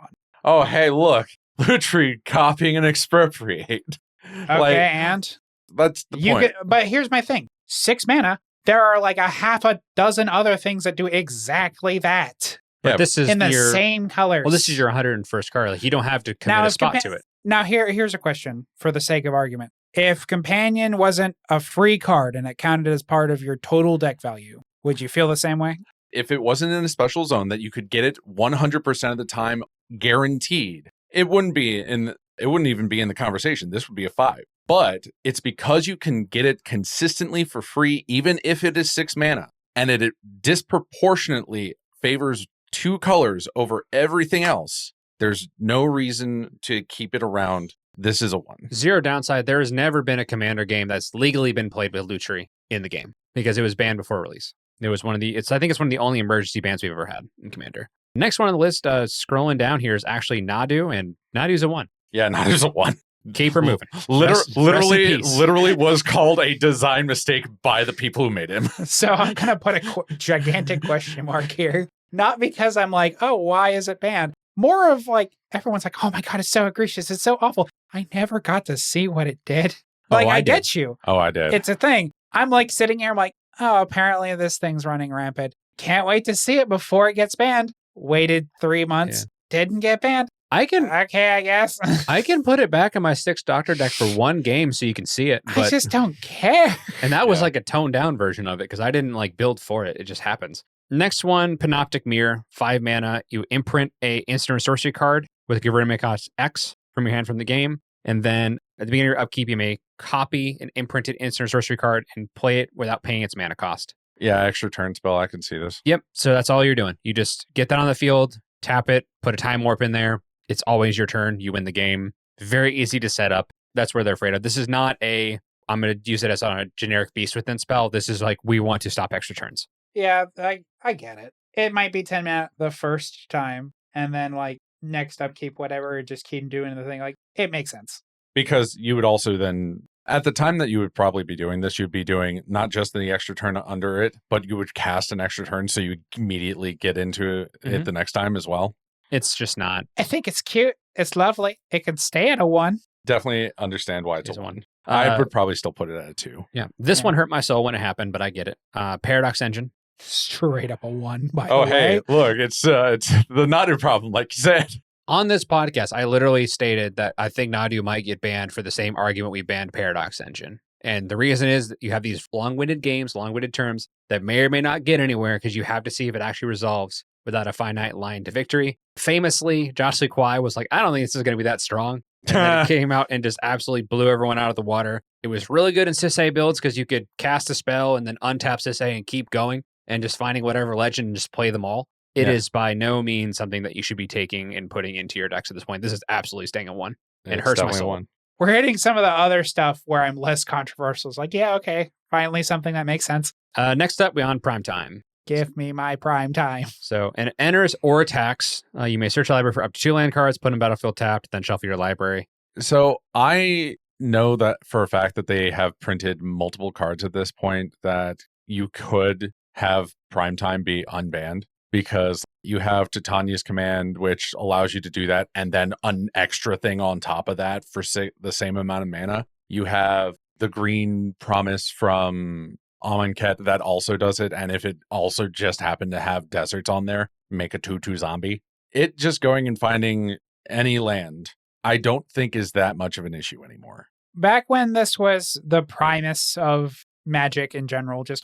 Oh, hey, look, Lutri copying and expropriate. Okay, and that's the point. But here's my thing: 6 mana. There are like a half a dozen other things that do exactly that. But this is in the same colors. Well, this is your 101st card. Like, you don't have to commit a spot to it. Now, here's a question for the sake of argument. If Companion wasn't a free card and it counted as part of your total deck value, would you feel the same way? If it wasn't in a special zone that you could get it 100% of the time guaranteed, It wouldn't even be in the conversation. This would be a 5. But it's because you can get it consistently for free, even if it is 6 mana, and it disproportionately favors 2 colors over everything else. There's no reason to keep it around. This is a 1. Zero downside. There has never been a Commander game that's legally been played with Lutri in the game because it was banned before release. It was I think it's one of the only emergency bans we've ever had in Commander. Next one on the list, scrolling down here, is actually Nadu, and Nadu's a 1. Yeah, Nadu's a 1. Keep her moving. Literally was called a design mistake by the people who made him. So I'm going to put a gigantic question mark here. Not because I'm like, oh, why is it banned? More of like, everyone's like, oh my God, it's so egregious. It's so awful. I never got to see what it did. Like, I get you. Oh, I did. It's a thing. I'm like sitting here, I'm like, oh, apparently this thing's running rampant. Can't wait to see it before it gets banned. Waited 3 months. Didn't get banned. Okay, I guess. I can put it back in my 6 Doctor deck for 1 game so you can see it. But, I just don't care. And that was like a toned down version of it because I didn't like build for it. It just happens. Next one, Panoptic Mirror, 5 mana. You imprint a instant or sorcery card with a converted mana cost X from your hand from the game. And then at the beginning of your upkeep, you may copy an imprinted instant or sorcery card and play it without paying its mana cost. Yeah, extra turn spell. I can see this. Yep. So that's all you're doing. You just get that on the field, tap it, put a time warp in there. It's always your turn. You win the game. Very easy to set up. That's where they're afraid of. This is not I'm going to use it as a generic Beast Within spell. This is like, we want to stop extra turns. Yeah, I get it. It might be 10 mana the first time, and then like next upkeep, whatever, just keep doing the thing. Like, it makes sense. Because you would also then, at the time that you would probably be doing this, you'd be doing not just the extra turn under it, but you would cast an extra turn so you immediately get into it the next time as well. It's just not. I think it's cute. It's lovely. It can stay at a 1. Definitely understand why it's a 1. 1. I would probably still put it at a 2. Yeah. This one hurt my soul when it happened, but I get it. Paradox Engine. Straight up a 1, by the way. Hey, look, it's the Nadu problem, like you said. On this podcast, I literally stated that I think Nadu might get banned for the same argument we banned Paradox Engine. And the reason is that you have these long-winded games, long-winded terms that may or may not get anywhere because you have to see if it actually resolves without a finite line to victory. Famously, Josh Lee Kwai was like, I don't think this is going to be that strong. And then it came out and just absolutely blew everyone out of the water. It was really good in Sisay builds because you could cast a spell and then untap Sisay and keep going and just finding whatever legend and just play them all. It is by no means something that you should be taking and putting into your decks at this point. This is absolutely staying a 1. It hurts my soul. 1. We're hitting some of the other stuff where I'm less controversial. It's like, yeah, okay, finally something that makes sense. Next up, we're on Prime Time. Give me my prime time. So, and it enters or attacks. You may search the library for up to 2 land cards, put them in battlefield tapped, then shuffle your library. So I know that for a fact that they have printed multiple cards at this point that you could have Primetime be unbanned because you have Titania's Command, which allows you to do that, and then an extra thing on top of that for the same amount of mana. You have the Green Promise from Amonkhet that also does it, and if it also just happened to have deserts on there, make a 2/2 zombie. It just going and finding any land, I don't think is that much of an issue anymore. Back when this was the primus of Magic in general, just,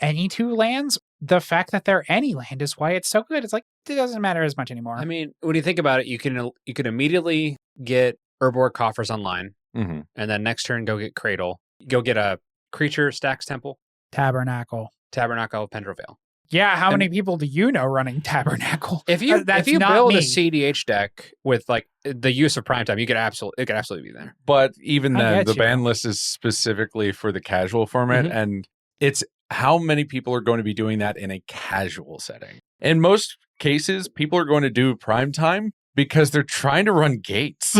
any 2 lands, the fact that they're any land is why it's so good. It's like, it doesn't matter as much anymore. I mean, when you think about it, you can immediately get Urborg Coffers online, and then next turn go get Cradle. Go get a creature Stacks Temple. Tabernacle of Pendrell. Yeah, how many people do you know running Tabernacle? If you build a CDH deck with like the use of Primetime, it could absolutely be there. But even then, the ban list is specifically for the casual format, and it's how many people are going to be doing that in a casual setting. In most cases, people are going to do Primetime because they're trying to run gates.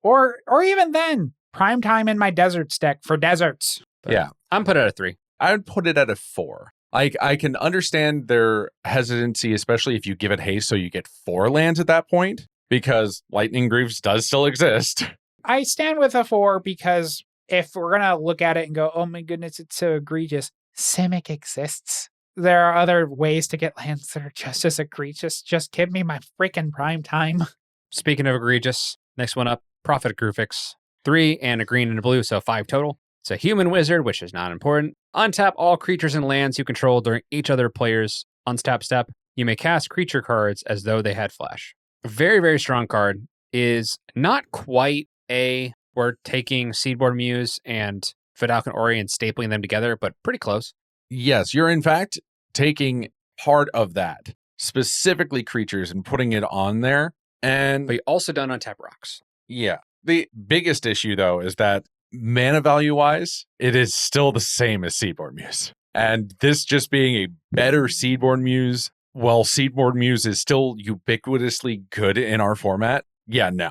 or even then, Primetime in my deserts deck for deserts. But yeah, I'm put it at a 3. I would put it at a 4. I can understand their hesitancy, especially if you give it haste so you get 4 lands at that point, because Lightning Greaves does still exist. I stand with a 4 because if we're going to look at it and go, oh my goodness, it's so egregious, Simic exists. There are other ways to get lands that are just as egregious. Just give me my freaking prime time. Speaking of egregious, next one up, Prophet Grufix. 3 and a green and a blue, so 5 total. It's a human wizard, which is not important. Untap all creatures and lands you control during each other player's untap step. You may cast creature cards as though they had flash. A very, very strong card. is not quite we're taking Seedborn Muse and Vidalcan Ori and stapling them together, but pretty close. Yes, you're in fact taking part of that, specifically creatures, and putting it on there. And But you also don't untap rocks. yeah, the biggest issue though is that mana value wise, it is still the same as Seedborn Muse. And this just being a better Seedborn Muse, while Seedborn Muse is still ubiquitously good in our format, yeah, no.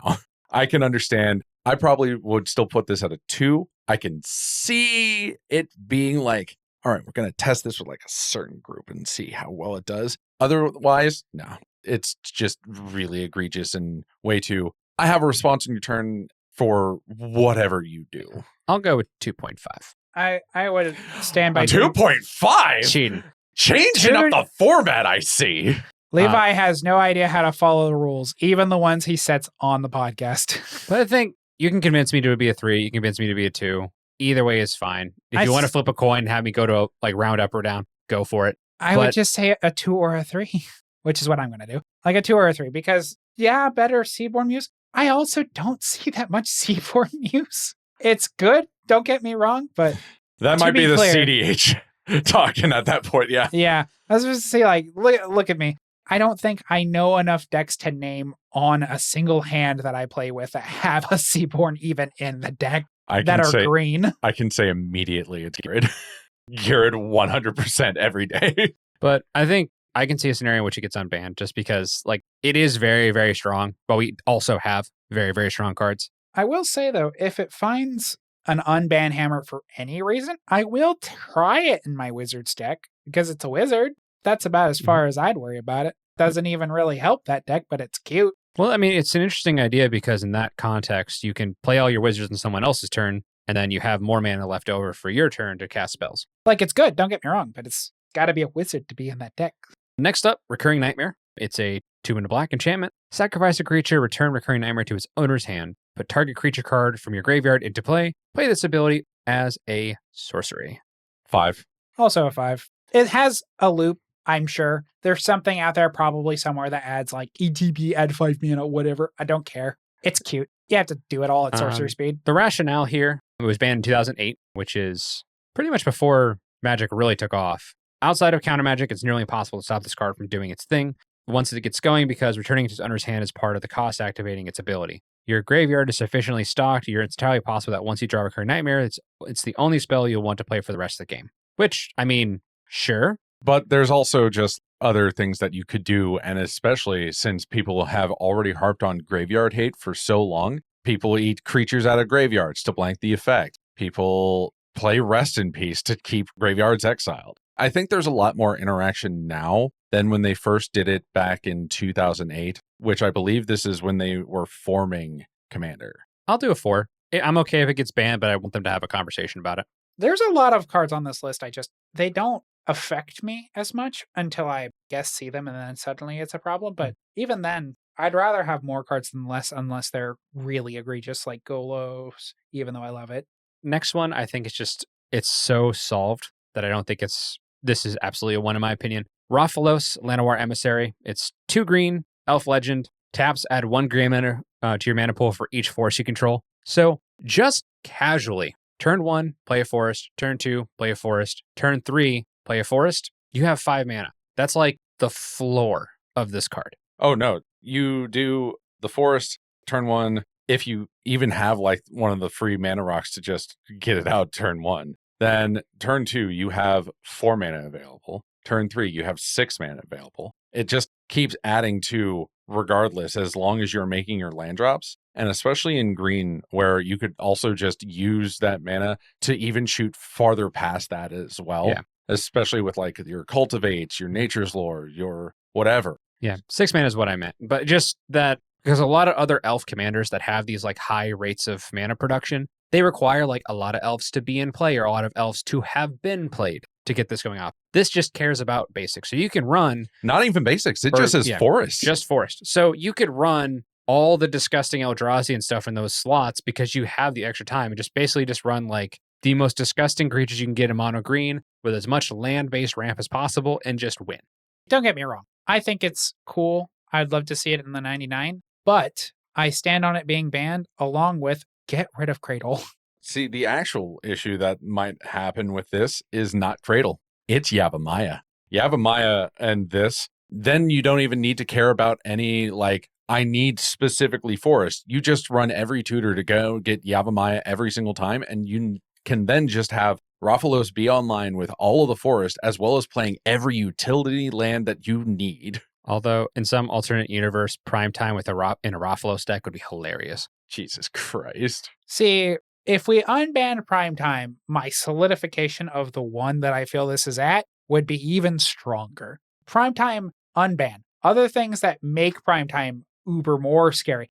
I can understand. I probably would still put this at a 2. I can see it being like, all right, we're going to test this with like a certain group and see how well it does. Otherwise, no, it's just really egregious and way too. I have a response on your turn for whatever you do. I'll go with 2.5. I would stand by 2.5? Cheating. Changing up the format, I see. Levi has no idea how to follow the rules, even the ones he sets on the podcast. But I think you can convince me to be a 3. You can convince me to be a 2. Either way is fine. If you want to flip a coin and have me go to like round up or down, go for it. I would just say a 2 or a 3, which is what I'm going to do. Like a 2 or a 3, because yeah, better Seedborn Muse. I also don't see that much Seedborn Muse. It's good. Don't get me wrong, but that might be the CDH talking at that point. Yeah. Yeah. I was just to say, like, look at me. I don't think I know enough decks to name on a single hand that I play with that have a Seedborn even in the deck that are green. I can say immediately it's Garrett. Garrett 100% every day. But I think I can see a scenario in which it gets unbanned just because like it is very, very strong, but we also have very, very strong cards. I will say though, if it finds an unban hammer for any reason, I will try it in my Wizards deck because it's a wizard. That's about as far as I'd worry about it. Doesn't even really help that deck, but it's cute. Well, I mean, it's an interesting idea because in that context, you can play all your wizards on someone else's turn, and then you have more mana left over for your turn to cast spells. Like, it's good, don't get me wrong, but it's got to be a wizard to be in that deck. Next up, Recurring Nightmare. It's a 2-mana black enchantment. Sacrifice a creature, return Recurring Nightmare to its owner's hand. Put target creature card from your graveyard into play. Play this ability as a sorcery. 5. Also a 5. It has a loop, I'm sure. There's something out there probably somewhere that adds like ETB, add 5 mana, whatever. I don't care. It's cute. You have to do it all at sorcery speed. The rationale here, it was banned in 2008, which is pretty much before Magic really took off. Outside of counter Magic, it's nearly impossible to stop this card from doing its thing once it gets going because returning it to its owner's hand is part of the cost activating its ability. Your graveyard is sufficiently stocked, it's entirely possible that once you draw Recurring Nightmare, it's the only spell you'll want to play for the rest of the game. Which, I mean, sure. But there's also just other things that you could do, and especially since people have already harped on graveyard hate for so long, people eat creatures out of graveyards to blank the effect. People play Rest in Peace to keep graveyards exiled. I think there's a lot more interaction now than when they first did it back in 2008, which I believe this is when they were forming Commander. I'll do a 4. I'm okay if it gets banned, but I want them to have a conversation about it. There's a lot of cards on this list. They don't affect me as much until I see them and then suddenly it's a problem. But even then, I'd rather have more cards than less unless they're really egregious like Golos, even though I love it. Next one, I think it's so solved that I don't think this is absolutely a 1 in my opinion. Rathalos, Llanowar Emissary. It's 2 green, elf legend. Taps, add 1 gray mana to your mana pool for each forest you control. So just casually, turn 1, play a forest. Turn 2, play a forest. Turn 3, play a forest. You have 5 mana. That's like the floor of this card. Oh, no. You do the forest, turn 1. If you even have like one of the free mana rocks to just get it out turn 1, then turn 2, you have 4 mana available. Turn 3, you have 6 mana available. It just keeps adding to regardless, as long as you're making your land drops. And especially in green, where you could also just use that mana to even shoot farther past that as well. Yeah. Especially with like your cultivates, your nature's lore, your whatever. Yeah, 6 mana is what I meant. But just that, because a lot of other elf commanders that have these like high rates of mana production, they require like a lot of elves to be in play or a lot of elves to have been played to get this going off. This just cares about basics. So you can run... Not even basics. It just says forest. Just forest. So you could run all the disgusting Eldrazi and stuff in those slots because you have the extra time and just basically just run like the most disgusting creatures you can get in mono green with as much land-based ramp as possible and just win. Don't get me wrong. I think it's cool. I'd love to see it in the 99, but I stand on it being banned, along with get rid of Cradle. See, the actual issue that might happen with this is not Cradle. It's Yavimaya. Yavimaya and this, then you don't even need to care about any, like, I need specifically Forest. You just run every tutor to go get Yavimaya every single time, and you can then just have Rathalos be online with all of the Forest, as well as playing every utility land that you need. Although, in some alternate universe, Primetime with in a Rathalos deck would be hilarious. Jesus Christ. See, if we unban Primetime, my solidification of the one that I feel this is at would be even stronger. Primetime unban. Other things that make Primetime uber more scary.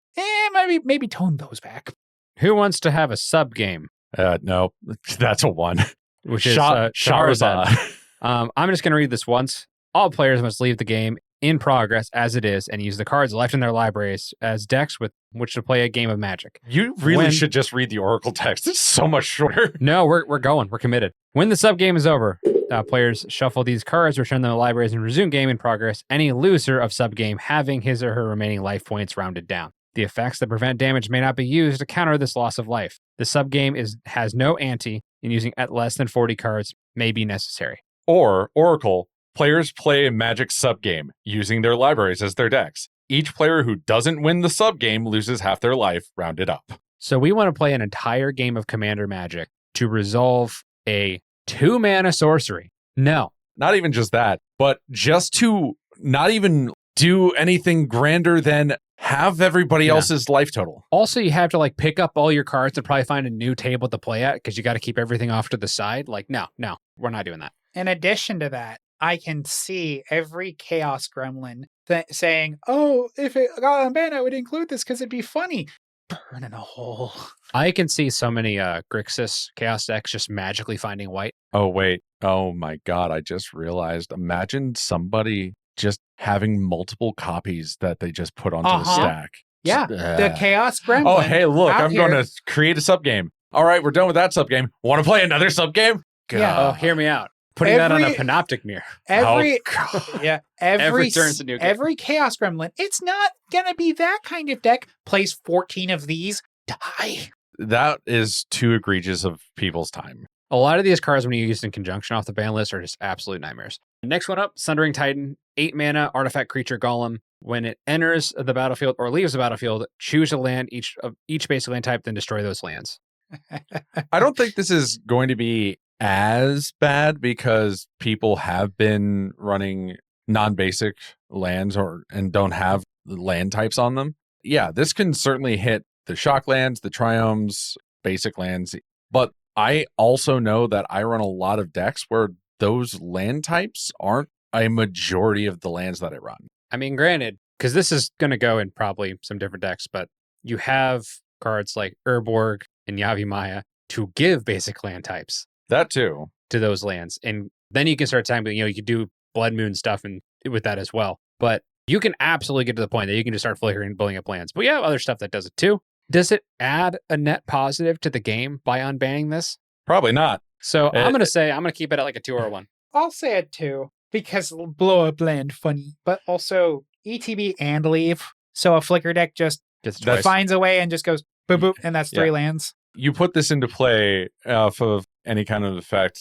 Maybe tone those back. Who wants to have a sub game? No, that's a one. Which is Charizard. I'm just going to read this once. All players must leave the game in progress as it is and use the cards left in their libraries as decks with which to play a game of Magic. You really should just read the Oracle text. It's so much shorter. No, we're going. We're committed. When the sub game is over, players shuffle these cards, return them to the libraries, and resume game in progress. Any loser of sub game having his or her remaining life points rounded down. The effects that prevent damage may not be used to counter this loss of life. The sub game has no ante, and using at less than 40 cards may be necessary. Or Oracle. Players play a Magic sub-game, using their libraries as their decks. Each player who doesn't win the sub-game loses half their life, rounded up. So we want to play an entire game of Commander Magic to resolve a 2-mana sorcery. No. Not even just that, but just to not even do anything grander than have everybody else's life total. Also, you have to pick up all your cards and probably find a new table to play at because you got to keep everything off to the side. No, we're not doing that. In addition to that, I can see every Chaos Gremlin saying, oh, if it got unbanned, I would include this because it'd be funny. Burn in a hole. I can see so many Grixis Chaos decks just magically finding white. Oh, wait. Oh, my God. I just realized. Imagine somebody just having multiple copies that they just put onto the stack. Yeah, the Chaos Gremlin. Oh, hey, look, I'm going to create a sub-game. All right, we're done with that sub-game. Want to play another sub-game? Yeah. Oh, hear me out. Putting that on a Panoptic Mirror. Every turn's a new game. Every Chaos Gremlin, it's not going to be that kind of deck. Plays 14 of these, die. That is too egregious of people's time. A lot of these cards, when you use in conjunction off the ban list, are just absolute nightmares. Next one up, Sundering Titan, 8-mana artifact creature golem. When it enters the battlefield or leaves the battlefield, choose a land, each basic land type, then destroy those lands. I don't think this is going to be as bad because people have been running non-basic lands and don't have land types on them. Yeah, this can certainly hit the shock lands, the triomes, basic lands, but I also know that I run a lot of decks where those land types aren't a majority of the lands that I run. I mean, granted, because this is going to go in probably some different decks, but you have cards like Urborg and Yavimaya to give basic land types. That too. To those lands. And then you can start tackling, you could do Blood Moon stuff and with that as well. But you can absolutely get to the point that you can just start flickering and building up lands. But you have other stuff that does it too. Does it add a net positive to the game by unbanning this? Probably not. So I'm going to keep it at like a 2 or a 1. I'll say a 2 because blow up land funny, but also ETB and leave. So a flicker deck just finds a way and just goes boop boop, and that's 3 lands. You put this into play off of any kind of effect,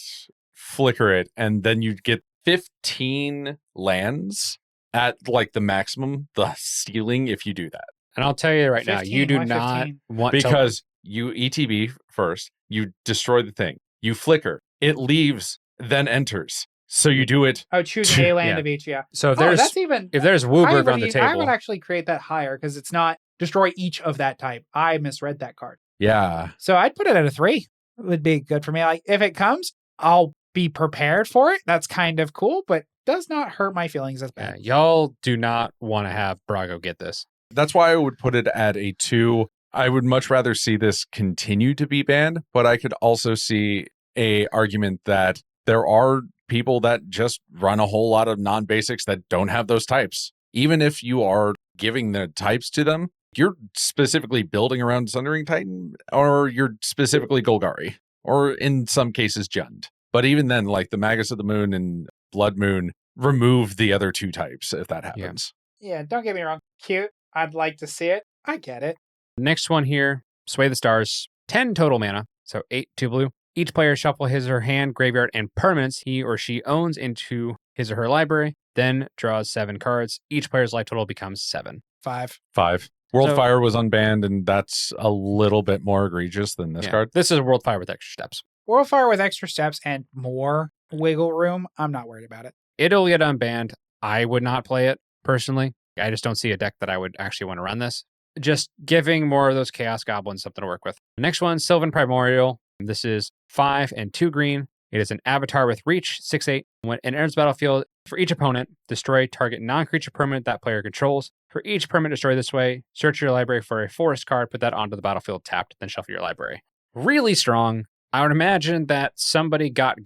flicker it, and then you get 15 lands at like the maximum, the ceiling if you do that. And I'll tell you right now, you do not want because you ETB first, you destroy the thing, you flicker, it leaves, then enters. So you do it. Oh, choose a land of each, yeah. So if there's Wooburg on the table, I would actually create that higher because it's not destroy each of that type. I misread that card. Yeah. So I'd put it at a 3. It would be good for me. Like if it comes, I'll be prepared for it. That's kind of cool, but does not hurt my feelings as bad. Yeah, y'all do not want to have Brago get this. That's why I would put it at a 2. I would much rather see this continue to be banned, but I could also see a argument that there are people that just run a whole lot of non-basics that don't have those types. Even if you are giving the types to them, you're specifically building around Sundering Titan, or you're specifically Golgari, or in some cases Jund. But even then, like the Magus of the Moon and Blood Moon remove the other 2 types if that happens. Yeah, don't get me wrong. Cute. I'd like to see it. I get it. Next one here, Sway the Stars, 10 total mana, so 8, 2 blue. Each player shuffle his or her hand, graveyard, and permanents he or she owns into his or her library, then draws 7 cards. Each player's life total becomes 7. 5. 5. Worldfire was unbanned, and that's a little bit more egregious than this card. This is a Worldfire with extra steps. Worldfire with extra steps and more wiggle room. I'm not worried about it. It'll get unbanned. I would not play it personally. I just don't see a deck that I would actually want to run this. Just giving more of those Chaos Goblins something to work with. Next one, Sylvan Primordial. This is 5 and 2 green. It is an avatar with reach, 6/8. When it enters the battlefield, for each opponent, destroy target non-creature permanent that player controls. For each permanent destroyed this way, search your library for a forest card, put that onto the battlefield tapped, then shuffle your library. Really strong. I would imagine that somebody got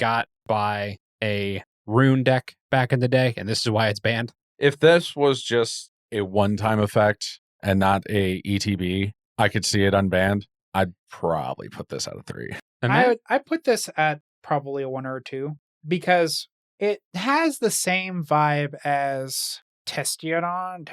by a rune deck back in the day, and this is why it's banned. If this was just a one-time effect and not a ETB, I could see it unbanned. I'd probably put this out of 3. I put this at probably a 1 or a 2 because it has the same vibe as Terastodon,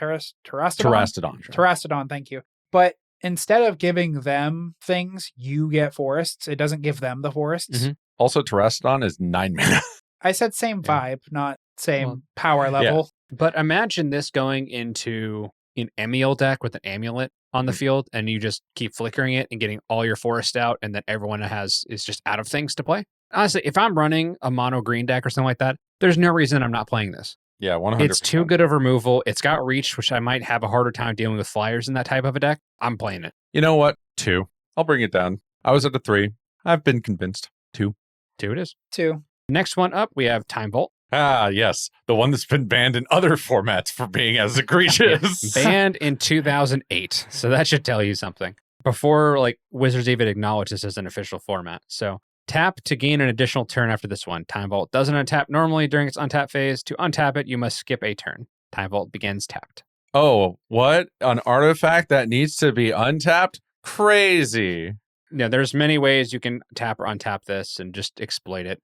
thank you. But instead of giving them things, you get forests. It doesn't give them the forests. Mm-hmm. Also, Terastodon is 9 mana. I said same vibe, not same power level. Yeah. But imagine this going into an Emiel deck with an amulet on the field, and you just keep flickering it and getting all your forest out, and then everyone is just out of things to play. Honestly, if I'm running a mono green deck or something like that, there's no reason I'm not playing this. Yeah, 100%. It's too good of removal. It's got reach, which I might have a harder time dealing with flyers in that type of a deck. I'm playing it. You know what? 2. I'll bring it down. I was at a 3. I've been convinced. 2. 2 it is. 2. Next one up, we have Time Vault. Ah, yes. The one that's been banned in other formats for being as egregious. Banned in 2008. So that should tell you something. Before Wizards even acknowledged this as an official format. So tap to gain an additional turn after this one. Time Vault doesn't untap normally during its untap phase. To untap it, you must skip a turn. Time Vault begins tapped. Oh, what? An artifact that needs to be untapped? Crazy. Yeah, there's many ways you can tap or untap this and just exploit it.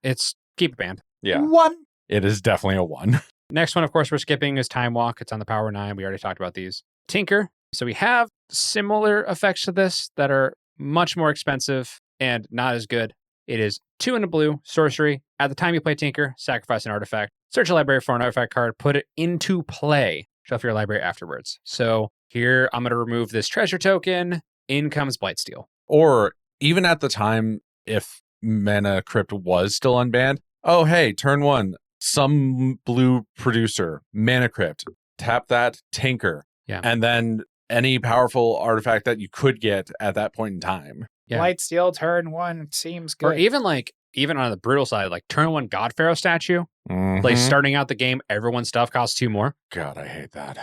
Keep it banned. Yeah. 1. It is definitely a 1. Next one, of course, we're skipping is Time Walk. It's on the Power 9. We already talked about these. Tinker. So we have similar effects to this that are much more expensive and not as good. It is 2 in a blue, sorcery. At the time you play Tinker, sacrifice an artifact. Search a library for an artifact card, put it into play. Shuffle your library afterwards. So here, I'm going to remove this treasure token. In comes Blightsteel. Or even at the time, if Mana Crypt was still unbanned, oh, hey, turn 1. Some blue producer, Mana Crypt, tap that, Tinker. Yeah. And then any powerful artifact that you could get at that point in time. Yeah. Blightsteel turn 1 seems good. Or even on the brutal side, turn 1 God Pharaoh statue. Mhm. Starting out the game, everyone's stuff costs 2 more. God, I hate that.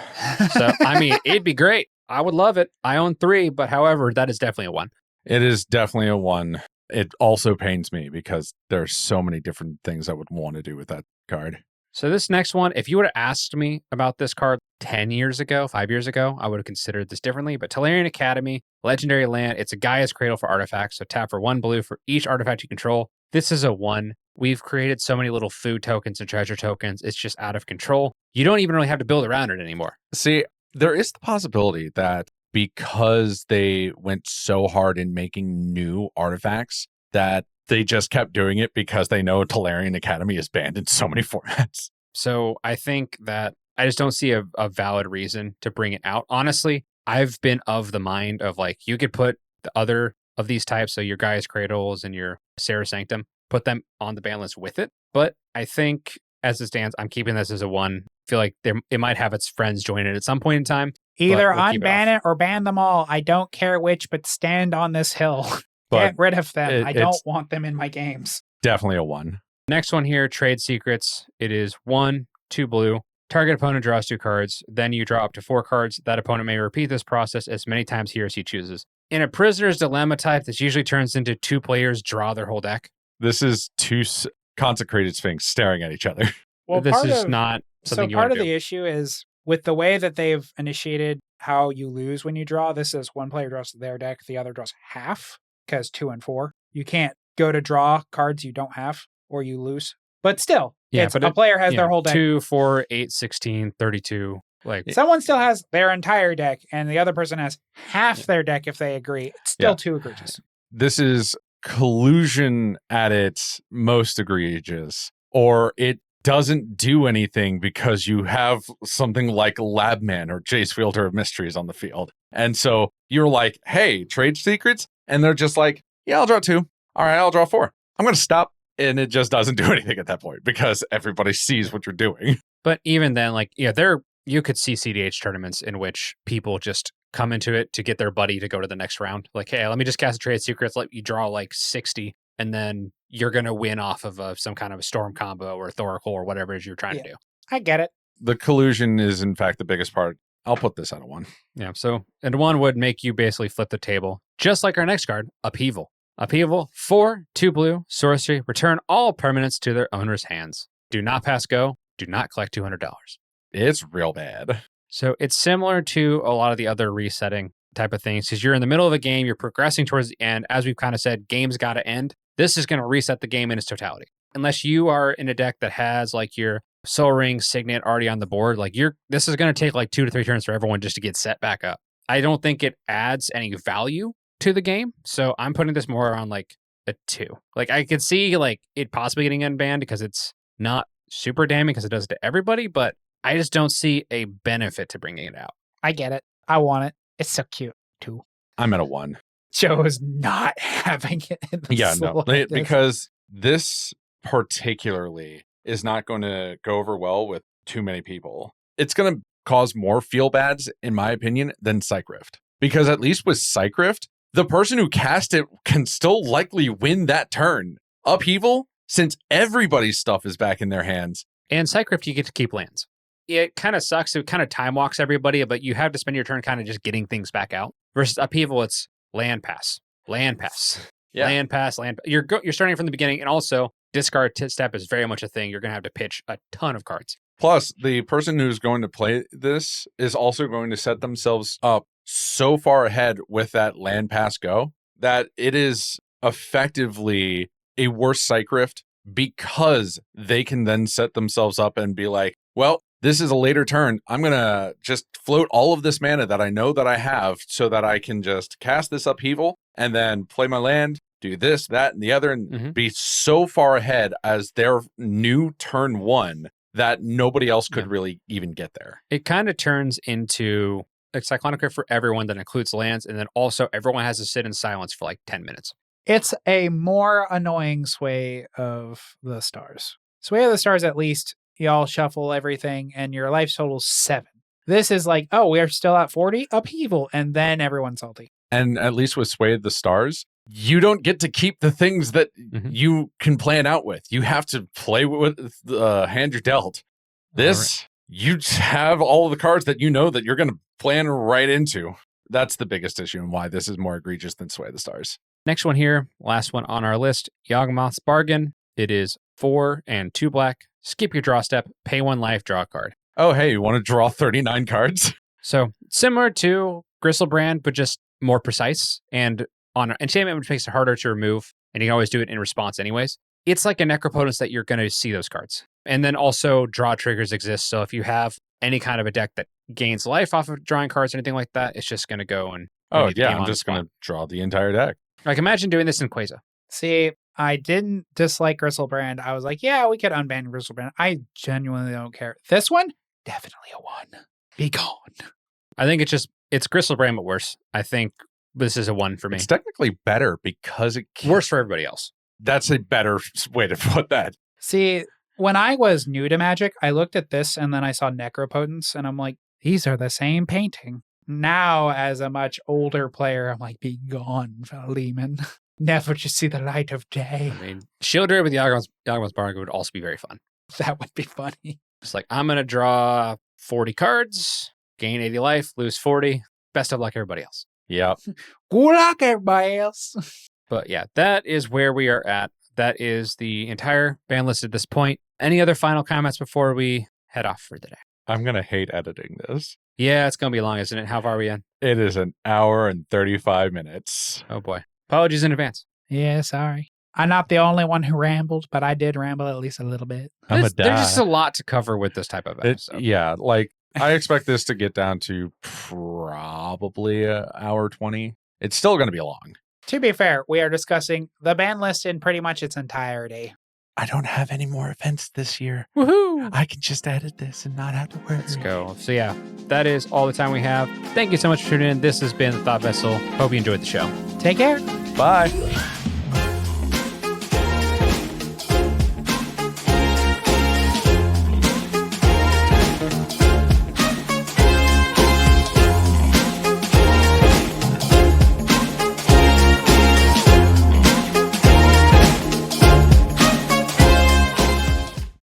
So, it'd be great. I would love it. I own 3, but however, that is definitely a 1. It is definitely a 1. It also pains me because there's so many different things I would want to do with that card. So this next one, if you would have asked me about this card 10 years ago, 5 years ago, I would have considered this differently. But Tolarian Academy, legendary land, it's a Gaia's Cradle for artifacts. So tap for 1 blue for each artifact you control. This is a 1. We've created so many little food tokens and treasure tokens. It's just out of control. You don't even really have to build around it anymore. See, there is the possibility that because they went so hard in making new artifacts that they just kept doing it because they know Tolarian Academy is banned in so many formats. So I think that I just don't see a valid reason to bring it out. Honestly, I've been of the mind of you could put the other of these types, so your Gaia's Cradles and your Serra Sanctum, put them on the ban list with it. But I think as it stands, I'm keeping this as a 1. I feel like it might have its friends join it at some point in time. Either we'll unban it or ban them all. I don't care which, but stand on this hill. Get rid of them. I don't want them in my games. Definitely a 1. Next one here, Trade Secrets. It is 1, 2 blue. Target opponent draws 2 cards. Then you draw up to 4 cards. That opponent may repeat this process as many times he or she chooses. In a Prisoner's Dilemma type, this usually turns into 2 players draw their whole deck. This is 2 consecrated Sphinx staring at each other. Well, this is not something you want to do. So part of the issue is with the way that they've initiated how you lose when you draw, this is 1 player draws their deck, the other draws half, because 2 and 4. You can't go to draw cards you don't have, or you lose. But still, a player has their whole deck. 2, 4, 8, 16, 32. Like, Someone still has their entire deck, and the other person has half their deck if they agree. It's still too egregious. This is collusion at its most egregious, or it doesn't do anything because you have something like Labman or Jace Fielder of Mysteries on the field. And so you're like, hey, trade secrets? And they're just like, yeah, I'll draw 2. All right, I'll draw 4. I'm going to stop. And it just doesn't do anything at that point because everybody sees what you're doing. but even then, like, yeah, you could see CDH tournaments in which people just come into it to get their buddy to go to the next round. Like, hey, let me just cast a trade secrets, let you draw like 60, and then you're going to win off of some kind of a storm combo or a Thoracle or whatever it is you're trying to do. I get it. The collusion is, in fact, the biggest part. I'll put this at a 1. Yeah, so, and 1 would make you basically flip the table, just like our next card, Upheaval. Upheaval, 4, 2 blue, sorcery, return all permanents to their owner's hands. Do not pass go, do not collect $200. It's real bad. So it's similar to a lot of the other resetting type of things because you're in the middle of a game, you're progressing towards the end. As we've kind of said, game's got to end. This is going to reset the game in its totality. Unless you are in a deck that has like your Soul Ring Signet already on the board, like this is going to take like 2 to 3 turns for everyone just to get set back up. I don't think it adds any value to the game. So I'm putting this more on like a 2. Like I could see like it possibly getting unbanned because it's not super damning because it does it to everybody, but I just don't see a benefit to bringing it out. I get it. I want it. It's so cute, too. I'm at a 1. Joe is not having it in the slide. Because this particularly is not going to go over well with too many people. It's going to cause more feel bads, in my opinion, than Psych Rift. Because at least with Psych Rift, the person who cast it can still likely win that turn. Upheaval, since everybody's stuff is back in their hands. And Psych Rift, you get to keep lands. It kind of sucks. It kind of time walks everybody, but you have to spend your turn kind of just getting things back out. Versus Upheaval, it's land pass, land pass, land pass, land. You're starting from the beginning, and also discard step is very much a thing. You're going to have to pitch a ton of cards. Plus, the person who's going to play this is also going to set themselves up so far ahead with that land pass go that it is effectively a worse Psych Rift because they can then set themselves up and be like, well, this is a later turn. I'm going to just float all of this mana that I know that I have so that I can just cast this Upheaval and then play my land, do this, that, and the other, and be so far ahead as their new turn 1 that nobody else could really even get there. It kind of turns into a Cyclonic Rift for everyone that includes lands, and then also everyone has to sit in silence for like 10 minutes. It's a more annoying Sway of the Stars. Sway of the Stars, at least, y'all shuffle everything and your life total's 7. This is like, oh, we're still at 40? Upheaval. And then everyone's salty. And at least with Sway of the Stars, you don't get to keep the things that you can plan out with. You have to play with the hand you're dealt. This, you have all the cards that you know that you're going to plan right into. That's the biggest issue and why this is more egregious than Sway of the Stars. Next one here, last one on our list, Yawgmoth's Bargain. It is 4 and 2 black. Skip your draw step, pay 1 life, draw a card. Oh, hey, you want to draw 39 cards? So similar to Gristlebrand, but just more precise. And on enchantment, which makes it harder to remove, and you can always do it in response anyways. It's like a Necropotence that you're going to see those cards. And then also draw triggers exist. So if you have any kind of a deck that gains life off of drawing cards or anything like that, it's just going to go and... Oh, yeah, I'm just going to draw the entire deck. Like, imagine doing this in Quasar. See, I didn't dislike Gristlebrand. I was like, yeah, we could unban Gristlebrand. I genuinely don't care. This one, definitely a 1. Be gone. I think it's Gristlebrand, but worse. I think this is a 1 for me. It's technically better because it can't. Worse for everybody else. That's a better way to put that. See, when I was new to Magic, I looked at this and then I saw Necropotence and I'm like, these are the same painting. Now, as a much older player, I'm like, be gone, Lehman. Never to see the light of day. I mean, Shieldred with Yawgmoth's Bargain would also be very fun. That would be funny. It's like, I'm going to draw 40 cards, gain 80 life, lose 40. Best of luck, everybody else. Yep. Good luck, everybody else. But yeah, that is where we are at. That is the entire ban list at this point. Any other final comments before we head off for the day? I'm going to hate editing this. Yeah, it's going to be long, isn't it? How far are we in? It is an hour and 35 minutes. Oh, boy. Apologies in advance. Yeah, sorry. I'm not the only one who rambled, but I did ramble at least a little bit. I'm a dad. There's just a lot to cover with this type of episode. Yeah, like I expect this to get down to probably an hour 20. It's still going to be long. To be fair, we are discussing the ban list in pretty much its entirety. I don't have any more events this year. Woohoo! I can just edit this and not have to worry. Let's go. So yeah, that is all the time we have. Thank you so much for tuning in. This has been The Thought Vessel. Hope you enjoyed the show. Take care. Bye.